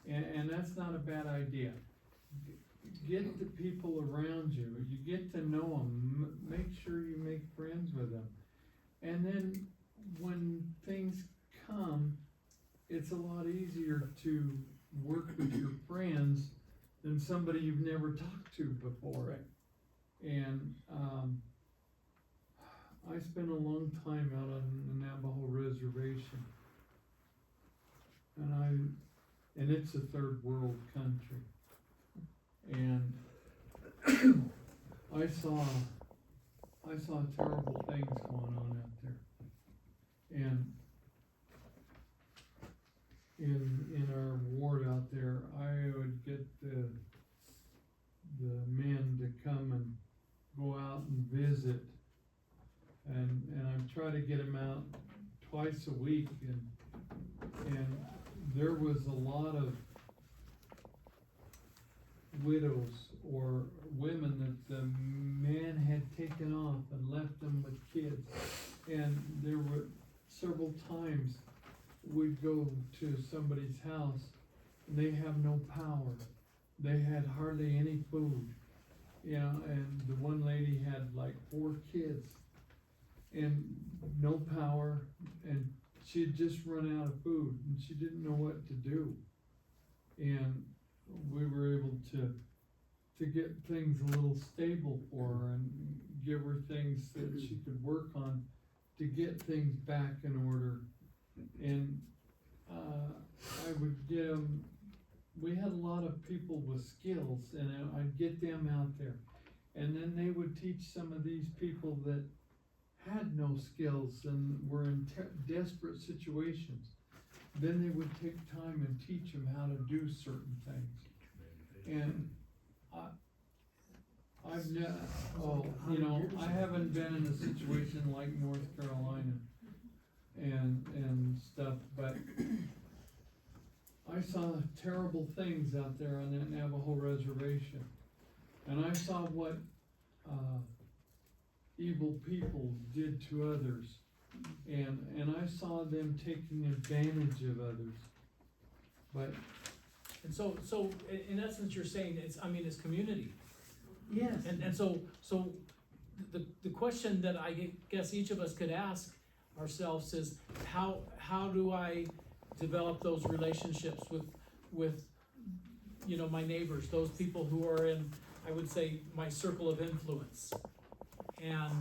and that's not a bad idea. Get the people around you, you get to know them, make sure you make friends with them. And then when things come, it's a lot easier to work with your friends than somebody you've never talked to before. And I spent a long time out on the Navajo reservation, and it's a third world country, and I saw terrible things going on out there. And in our ward out there, I would get the men to come and go out and visit, and I try to get them out twice a week, and there was a lot of widows or women that the man had taken off and left them with kids, and there were several times we'd go to somebody's house and they have no power, they had hardly any food, and the one lady had like 4 kids and no power, and she had just run out of food and she didn't know what to do. And we were able to get things a little stable for her and give her things that she could work on to get things back in order. And I would get them, we had a lot of people with skills, and I'd get them out there, and then they would teach some of these people that had no skills and were in desperate situations. Then they would take time and teach them how to do certain things. And I haven't been in a situation like North Carolina and stuff, but I saw terrible things out there on that Navajo reservation. And I saw what, evil people did to others. And I saw them taking advantage of others. But And so in essence, you're saying it's community. yes, And so the question that I guess each of us could ask ourselves is, how do I develop those relationships with my neighbors, those people who are in, I would say, my circle of influence. And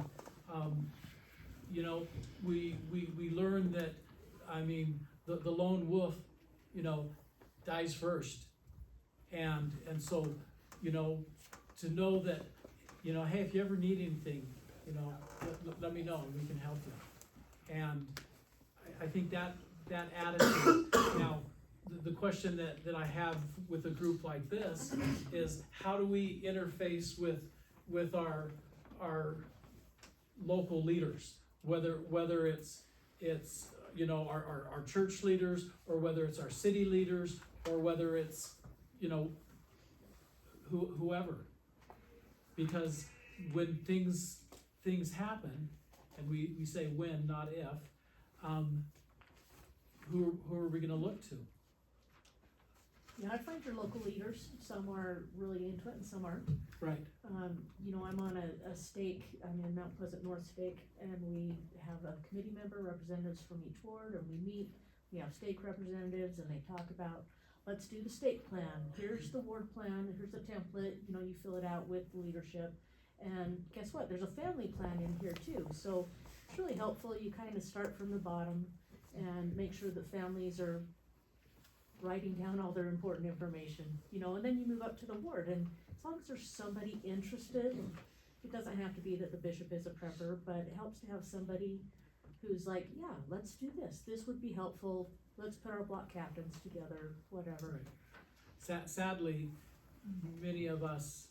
we learn that, the lone wolf, dies first. And so, to know that, hey, if you ever need anything, let me know and we can help you. And I think that attitude, now, the question that I have with a group like this is, how do we interface with our local leaders, whether it's our church leaders, or whether it's our city leaders, or whether it's whoever. Because when things happen, and we say when, not if, who are we gonna look to? Yeah, I find your local leaders, some are really into it and some aren't. Right. I'm on a stake, I'm in Mount Pleasant North stake, and we have a committee member, representatives from each ward, and we meet, we have stake representatives, and they talk about, let's do the stake plan, here's the ward plan, here's the template, you fill it out with the leadership, and guess what, there's a family plan in here too, so it's really helpful, you kind of start from the bottom and make sure that families are writing down all their important information, and then you move up to the ward, and as long as there's somebody interested, it doesn't have to be that the bishop is a prepper, but it helps to have somebody who's like, yeah, let's do this, this would be helpful, let's put our block captains together, whatever. Right. Sadly, many of us,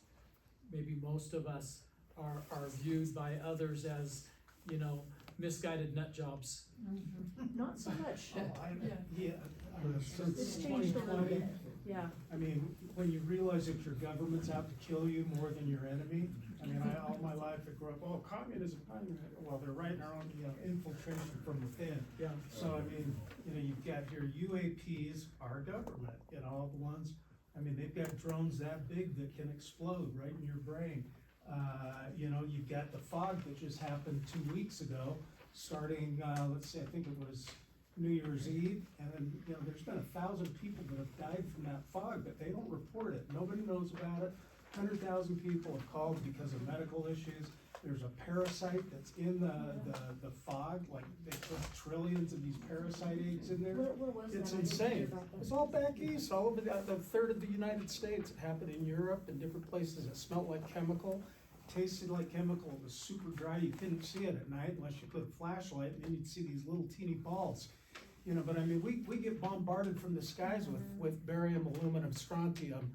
maybe most of us, are viewed by others as, misguided nut jobs. Not so much. Since It's changed a little bit, yeah. When you realize that your government's out to kill you more than your enemy, all my life I grew up, communism, well, they're right in our own, infiltration from within. Yeah. So, you've got here UAPs, our government, all the ones, they've got drones that big that can explode right in your brain. You've got the fog that just happened 2 weeks ago, starting, let's see, I think it was New Year's Eve, and then, there's been 1,000 people that have died from that fog, but they don't report it, nobody knows about it. 100,000 people have called because of medical issues. There's a parasite that's in the fog, like they put trillions of these parasite eggs in there. What was that? It's I didn't hear insane. about that. It's all back east, all over the third of the United States. It happened in Europe and different places. It smelled like chemical, tasted like chemical. It was super dry. You couldn't see it at night unless you put a flashlight, and then you'd see these little teeny balls. But we get bombarded from the skies with barium, aluminum, strontium,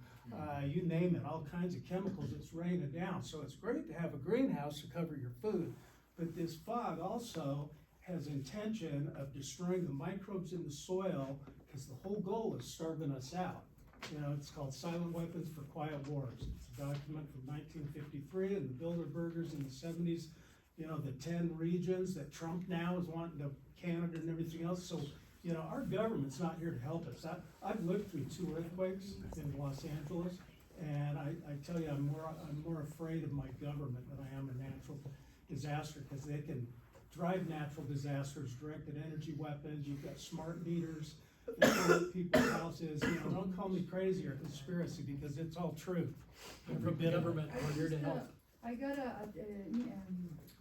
you name it, all kinds of chemicals. It's raining down. So it's great to have a greenhouse to cover your food. But this fog also has intention of destroying the microbes in the soil, because the whole goal is starving us out. It's called Silent Weapons for Quiet Wars. It's a document from 1953 and the Bilderbergers in the 70s. The 10 regions that Trump now is wanting to Canada and everything else. So, our government's not here to help us. I've lived through 2 earthquakes in Los Angeles, and I tell you, I'm more afraid of my government than I am a natural disaster, because they can drive natural disasters, directed energy weapons. You've got smart meters that go at people's houses. Don't call me crazy or conspiracy, because it's all truth. From the government, we're here to help. I got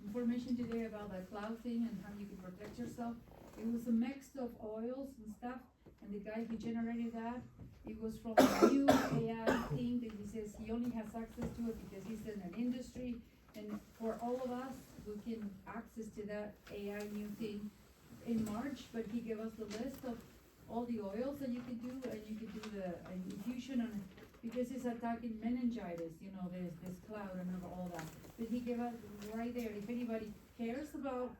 information today about the cloud thing and how you can protect yourself. It was a mix of oils and stuff, and the guy who generated that, it was from a new AI thing that he says he only has access to it because he's in an industry, and for all of us who can access to that AI new thing in March, but he gave us the list of all the oils that you can do, and you can do the an infusion on because it's attacking meningitis, you know, this cloud and all that. But he gave us right there, if anybody cares about,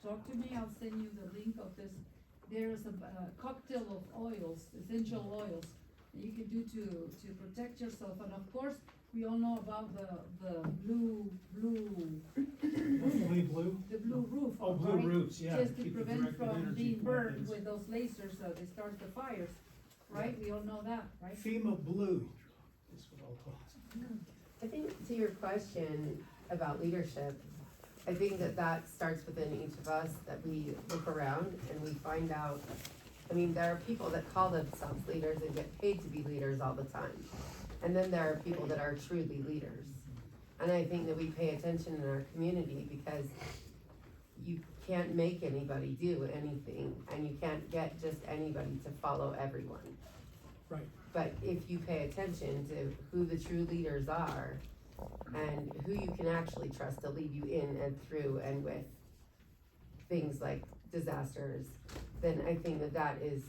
talk to me, I'll send you the link of this. There's a cocktail of oils, essential oils, that you can do to protect yourself. And of course, we all know about the blue, Hopefully blue? the blue roof. Oh, blue right? roofs, yeah, Just to to keep the prevent directed from energy being burned weapons. with those lasers, so they start the fires, right? We all know that, right? FEMA blue is what I'll call it. I think to your question about leadership, I think that starts within each of us, that we look around and we find out, I mean, there are people that call themselves leaders and get paid to be leaders all the time. And then there are people that are truly leaders. And I think that we pay attention in our community, because you can't make anybody do anything, and you can't get just anybody to follow everyone. Right. But if you pay attention to who the true leaders are, and who you can actually trust to lead you in and through and with things like disasters, then I think that is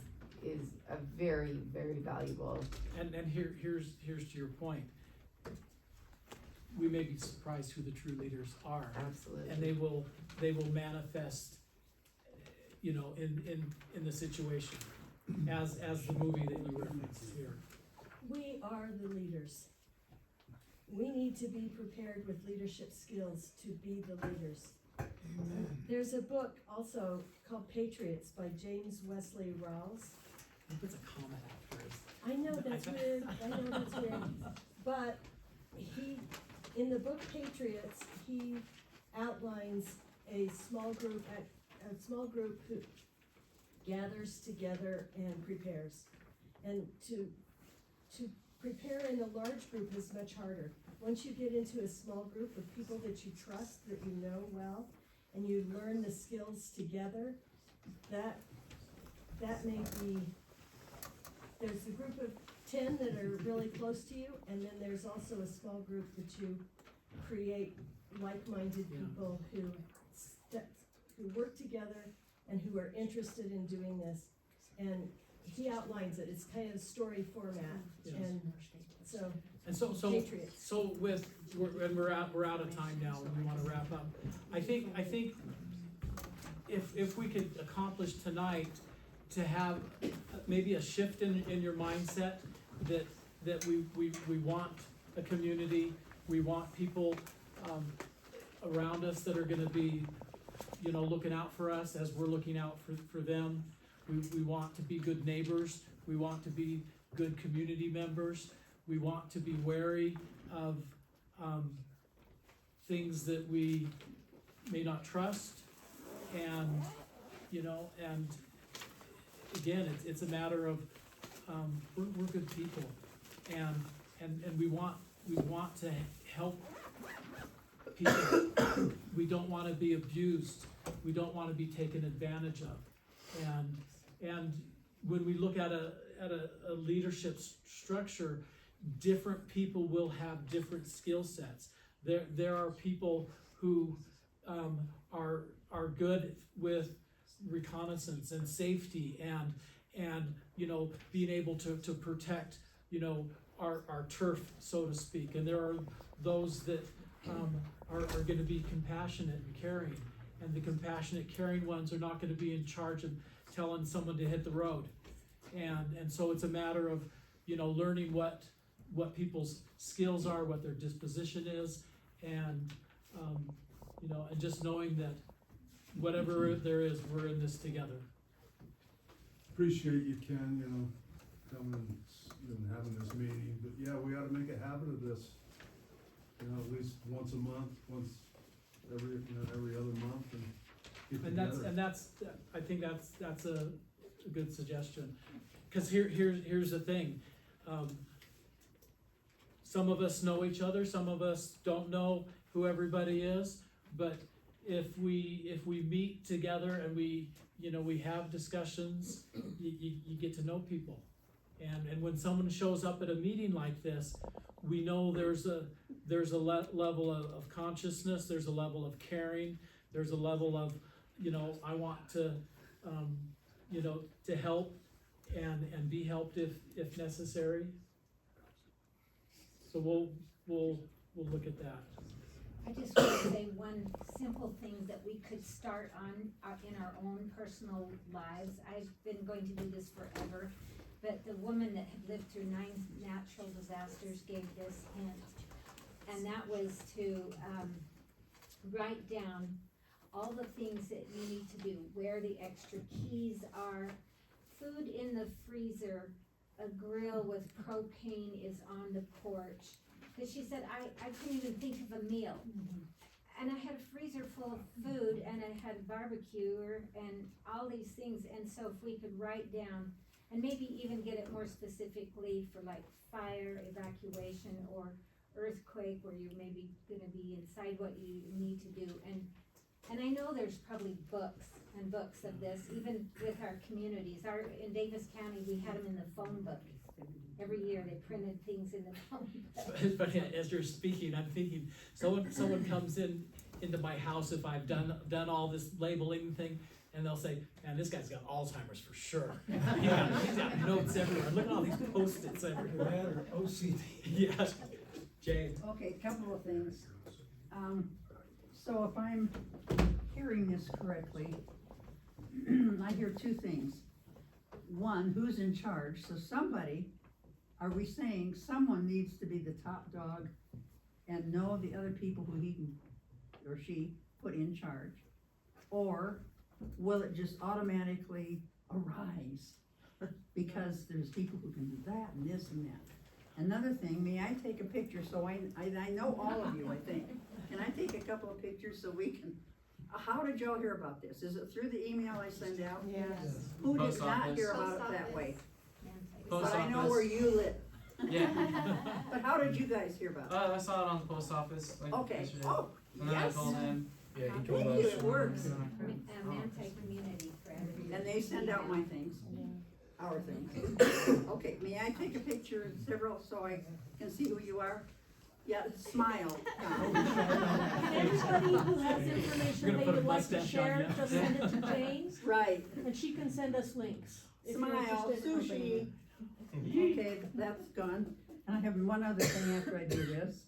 a very, very valuable. And here's to your point. We may be surprised who the true leaders are. Absolutely. And they will manifest, you know, in the situation, as the movie that you referenced here. We are the leaders. We need to be prepared with leadership skills to be the leaders. There's a book also called Patriots by James Wesley Rawls. He puts a comment after it. I know that's weird, I know that's weird, but in the book Patriots, he outlines a small group who gathers together and prepares. And to prepare in a large group is much harder. Once you get into a small group of people that you trust, that you know well, and you learn the skills together, that may be, there's a group of 10 that are really close to you, and then there's also a small group that you create like-minded people who work together and who are interested in doing this. And he outlines it, it's kind of story format, Yes. and so Patriots. So we're out of time now, and we wanna wrap up. I think if we could accomplish tonight to have maybe a shift in your mindset, that we want a community, we want people around us that are gonna be, you know, looking out for us as we're looking out for them. We want to be good neighbors, we want to be good community members, we want to be wary of things that we may not trust, and, you know, and again, it's a matter of, we're good people, and we want to help people. We don't wanna be abused, we don't wanna be taken advantage of, and when we look at a leadership structure, different people will have different skill sets. There are people who are good with reconnaissance and safety and you know, being able to protect, you know, our turf, so to speak. And there are those that are gonna be compassionate and caring, and the compassionate, caring ones are not gonna be in charge of telling someone to hit the road. And so it's a matter of, you know, learning what people's skills are, what their disposition is, and you know, and just knowing that whatever there is, we're in this together. Appreciate you, Ken, you know, coming and having this meeting, but yeah, we ought to make a habit of this. You know, at least once a month, once every other month, and get together. That's I think that's a good suggestion. Cause here's the thing. Some of us know each other, some of us don't know who everybody is, but if we meet together and we have discussions, you get to know people. And when someone shows up at a meeting like this, we know there's a level of consciousness, there's a level of caring, there's a level of, you know, I want to, you know, to help and be helped if necessary. So we'll look at that. I just want to say one simple thing that we could start on in our own personal lives. I've been going to do this forever, but the woman that had lived through 9 natural disasters gave this hint, and that was to write down all the things that you need to do, where the extra keys are, food in the freezer, a grill with propane is on the porch. Cause she said, I couldn't even think of a meal. And I had a freezer full of food and I had a barbecue and all these things. And so if we could write down and maybe even get it more specifically for like fire evacuation or earthquake where you're maybe gonna be inside, what you need to do. And I know there's probably books and books of this, even with our communities. In Davis County, we had them in the phone book. Every year they printed things in the phone book. It's funny, as you're speaking, I'm thinking, someone comes into my house if I've done all this labeling thing, and they'll say, man, this guy's got Alzheimer's for sure. He's got notes everywhere. Look at all these Post-its everywhere. That or OCD. Yeah, Jay. Okay, couple of things. So if I'm hearing this correctly, I hear 2 things. One, who's in charge? So somebody, are we saying someone needs to be the top dog and know the other people who he or she put in charge? Or will it just automatically arise because there's people who can do that and this and that? Another thing, may I take a picture so I know all of you, I think. Can I take a couple of pictures so we can, how did y'all hear about this? Is it through the email I send out? Yes. Who did Post not office. hear about Post it that office. way? Post But I know office. where you live. Yeah. But how did you guys hear about it? I saw it on the post office like Okay, yesterday. oh, And then I yes. told him. Yeah, he Thank told you, us. it works. Anti-community for everybody. And they send out my things, our things. Okay, may I take a picture of several so I can see who you are? Yeah, smile. And everybody who has information You're gonna they put a would like to mustache on share, you. just send it to Jane, Right, and she can send us links. if you're smile, interested in sushi. opening Okay, that's gone. And I have one other thing after I do this.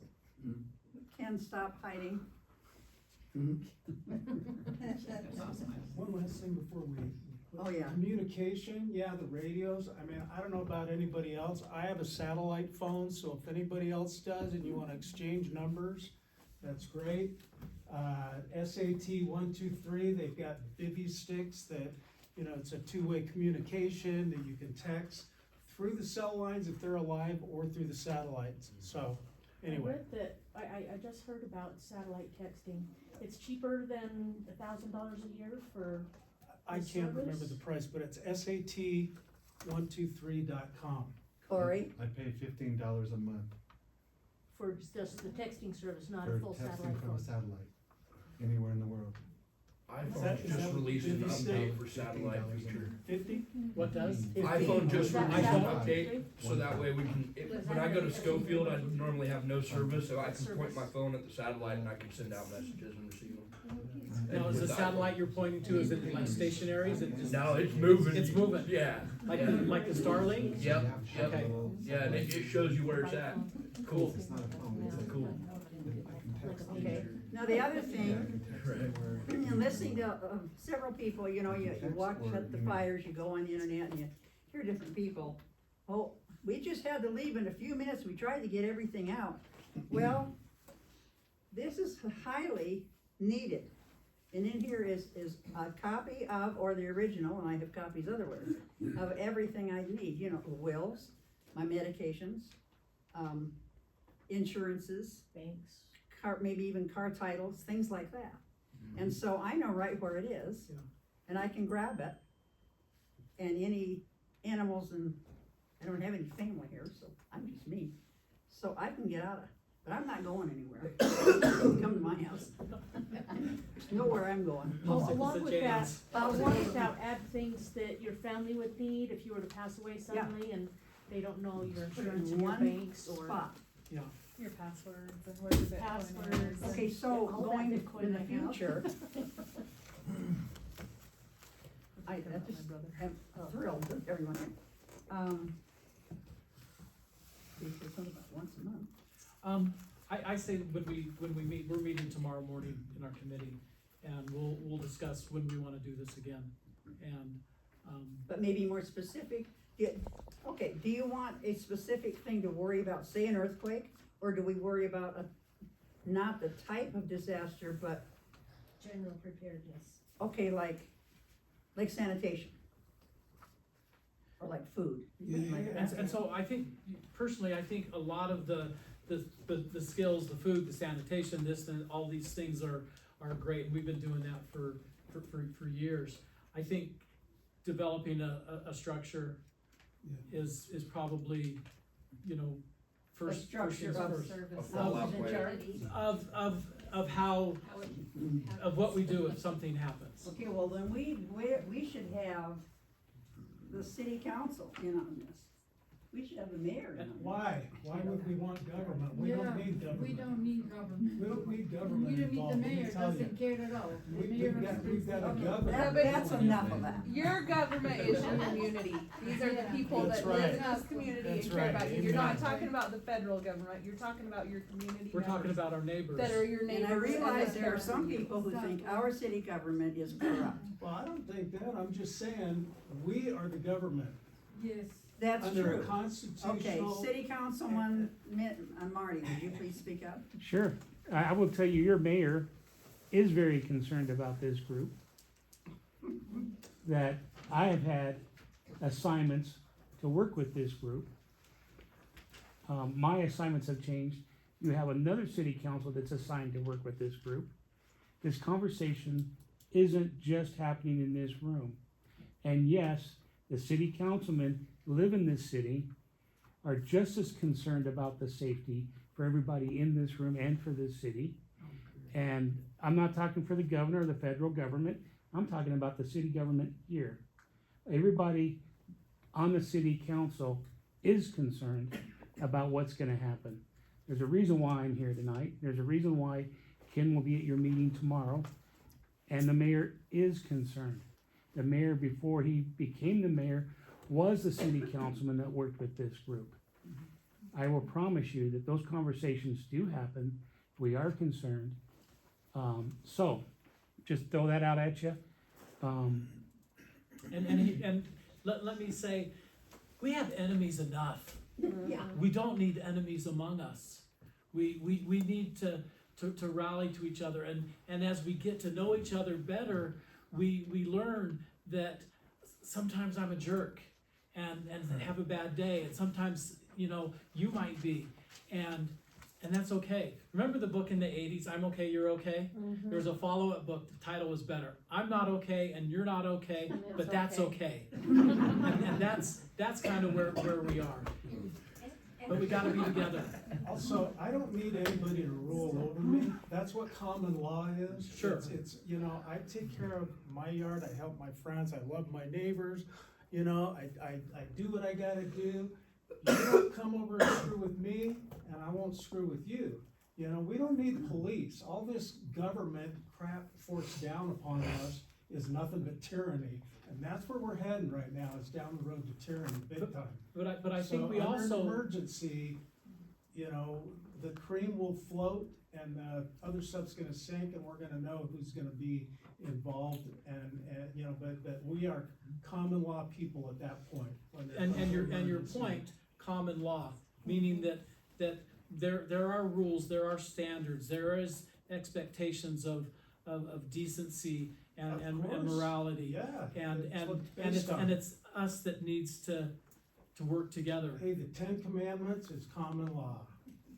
Ken, stop hiding. One last thing before we. Oh, yeah. Communication, yeah, the radios, I mean, I don't know about anybody else, I have a satellite phone, so if anybody else does and you wanna exchange numbers, that's great. SAT 123, they've got bivvy sticks that, you know, it's a 2-way communication that you can text through the cell lines if they're alive or through the satellites, so, anyway. I read that, I just heard about satellite texting. It's cheaper than $1,000 a year for I the can't remember service? the price, but it's SAT123.com. Corey? I pay $15 a month for just the texting service, not a for full satellite testing from phone. a satellite, anywhere in the world. iPhone Is just that released an bivvy stick? update for satellite feature. 50? What does? iPhone just Is that released an satellite update, free? so that way we can, when I go to Schofield, I normally have no service, so I can point my phone at the satellite and I can send out messages and receive them. Now, is the satellite you're pointing to, is it like stationary, is it just? No, it's moving. It's moving. Yeah. Like, yeah. like the Starlink? Yep, yep. Okay. Yeah, and it shows you where it's at. Cool. It's not a phone, it's a Cool. I can text Okay, now the other thing, Right. in listening to several people, you know, you watch at the fires, you go on the internet and you hear different people. Oh, we just had to leave in a few minutes, we tried to get everything out. Well, this is highly needed. And in here is a copy of, or the original, and I have copies otherwhere, of everything I need, you know, wills, my medications, insurances, Banks. maybe even car titles, things like that. And so I know right where it is, and I can grab it. And any animals, and I don't have any family here, so I'm just me. So I can get out of, but I'm not going anywhere. Come to my house. There's nowhere I'm going. Along with that, add things that your family would need if you were to pass away suddenly and they don't know your insurance and your One banks or. spot. Yeah. Your passwords and where the Bitcoin Passwords. is. Okay, so All that going Bitcoin in the I have. future, I just am thrilled with everyone here. They said something about once a month. I say when we meet, we're meeting tomorrow morning in our committee, and we'll discuss when we wanna do this again, and, But maybe more specific, okay, do you want a specific thing to worry about, say an earthquake? Or do we worry about not the type of disaster, but, General preparedness. okay, like sanitation? Or like food? and so I think, personally, I think a lot of the skills, the food, the sanitation, this, and all these things are great, and we've been doing that for years. I think developing a structure is probably, you know, first things first. Of how, of what we do if something happens. Okay, well, then we should have the city council in on this. We should have the mayor in on this. Why? Why would we want government? We don't need government. We don't need government. We don't need government You don't need involved, the let me mayor, tell you. doesn't care at all. The We've mayor got a Okay, government. that's enough of that. Your government is your community. These are the people That's that live in right. this community That's and care right. about you. You're not Amen. talking about the federal government, you're talking about your community We're talking members about our neighbors. that are your neighbors. And I realize that there are care some for you. people who think our city government is corrupt. Well, I don't think that, I'm just saying, we are the government. Yes. That's Under a true. constitutional. Okay, city councilman Marty, would you please speak up? Sure. I will tell you, your mayor is very concerned about this group. That I have had assignments to work with this group. My assignments have changed. You have another city council that's assigned to work with this group. This conversation isn't just happening in this room. And yes, the city councilmen live in this city, are just as concerned about the safety for everybody in this room and for this city. And I'm not talking for the governor or the federal government, I'm talking about the city government here. Everybody on the city council is concerned about what's gonna happen. There's a reason why I'm here tonight, there's a reason why Ken will be at your meeting tomorrow, and the mayor is concerned. The mayor, before he became the mayor, was the city councilman that worked with this group. I will promise you that those conversations do happen. We are concerned. So, just throw that out at you. And let me say, we have enemies enough. Yeah. We don't need enemies among us. We need to rally to each other, and as we get to know each other better, we learn that sometimes I'm a jerk and have a bad day, and sometimes, you know, you might be, and that's okay. Remember the book in the 80s, I'm Okay, You're Okay? Mm-hmm. There was a follow-up book, the title was better. I'm not okay and you're not okay, but that's okay. And that's kind of where we are. But we gotta be together. Also, I don't need anybody to rule over me. That's what common law is. Sure. It's, you know, I take care of my yard, I help my friends, I love my neighbors, you know, I do what I gotta do. You don't come over and screw with me, and I won't screw with you. You know, we don't need police. All this government crap forced down upon us is nothing but tyranny. And that's where we're heading right now, is down the road to tyranny, big time. But I think we So under also. an emergency, you know, the cream will float and the other stuff's gonna sink, and we're gonna know who's gonna be involved, and you know, but we are common law people at that point. When there's And your emergency. point, common law, meaning that there are rules, there are standards, there is expectations of decency and Of course. morality. Yeah. And that's what it's based on. and it's us that needs to work together. Hey, the 10 Commandments is common law.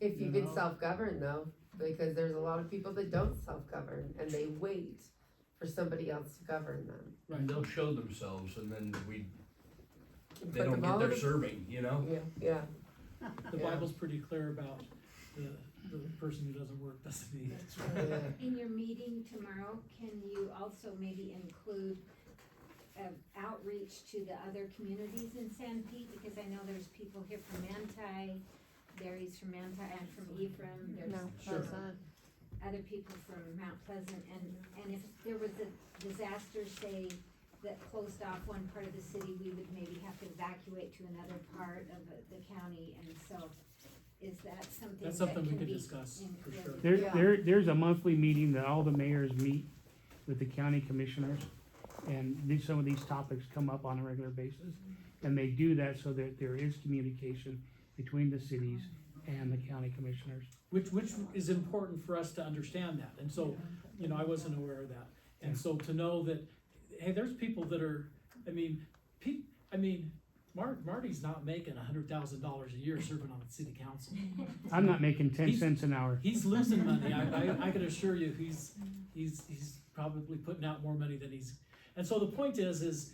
If you You could know? self-govern though, because there's a lot of people that don't self-govern and they wait for somebody else to govern them. And they'll show themselves and then Put they don't them get all their in a- serving, you know? Yeah. The Yeah. Bible's pretty clear about the person who doesn't work doesn't eat. Yeah. In your meeting tomorrow, can you also maybe include outreach to the other communities in San Pete? Because I know there's people here from Manti, Barry's from Manti, and from Ephraim, there's Mount Sure. Pleasant. other people from Mount Pleasant, and if there was a disaster, say, that closed off one part of the city, we would maybe have to evacuate to another part of the county, and so is that something That's that something we can could be discuss, for sure. There's a monthly meeting that all the mayors meet with the county commissioners, and some of these topics come up on a regular basis. And they do that so that there is communication between the cities and the county commissioners. Which is important for us to understand that, and so, you know, I wasn't aware of that. And so to know that, hey, there's people that are, Marty's not making $100,000 a year serving on the city council. I'm not making 10 cents an hour. He's losing money, I can assure you, he's probably putting out more money than he's, and so the point is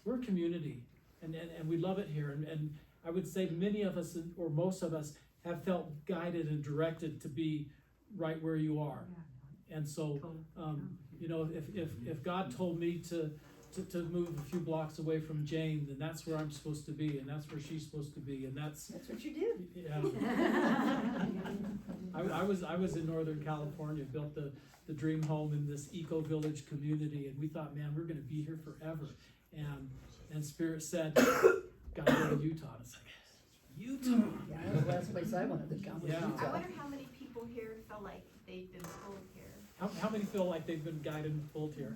we're a community, and we love it here, and I would say many of us, or most of us, have felt guided and directed to be right where you are. And so, you know, if God told me to move a few blocks away from Jane, then that's where I'm supposed to be, and that's where she's supposed to be, and that's what you did. Yeah. I was in Northern California, built the dream home in this eco-village community, and we thought, man, we're gonna be here forever. And Spirit said, gotta go to Utah. And it's like, Utah. Yeah, that was the last place I wanted to come, was Yeah. Utah. I wonder how many people here feel like they've been pulled here. How many feel like they've been guided and pulled here?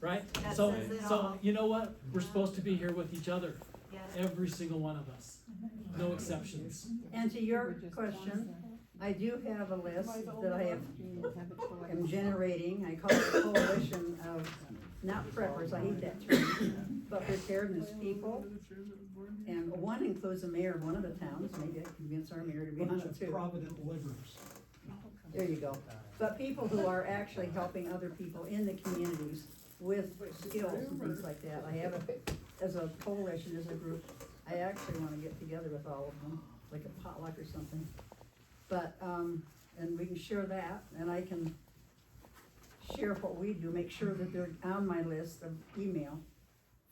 Right? That So, says it so all. you know what? We're supposed to be here with each other. Yes. Every single one of us. No exceptions. And to your question, I do have a list that I am generating. I call it a coalition of, not preppers, I hate that term, but preparedness people. And one includes the mayor of one of the towns, maybe I can convince our mayor to be on it too. Provident livers. There you go. But people who are actually helping other people in the communities with skills and things like that. I have it as a coalition, as a group. I actually wanna get together with all of them, like a potluck or something. But, and we can share that, and I can share what we do, make sure that they're on my list of email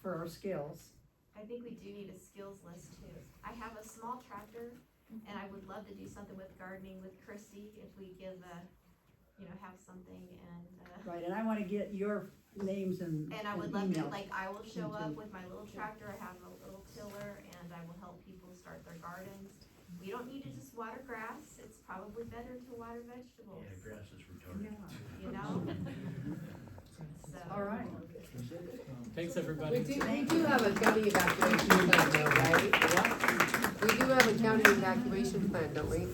for our skills. I think we do need a skills list too. I have a small tractor, and I would love to do something with gardening with Christy, if we give have something and. Right, and I wanna get your names and I would love to, emails. like, I will show Me up too. with my little tractor, I have a little tiller, and I will help people start their gardens. We don't need to just water grass, it's probably better to water vegetables. Yeah, grass is retarded. You know? So. All right. Thanks, everybody. We do have a county evacuation plan though, right? We do have a county evacuation plan, don't we?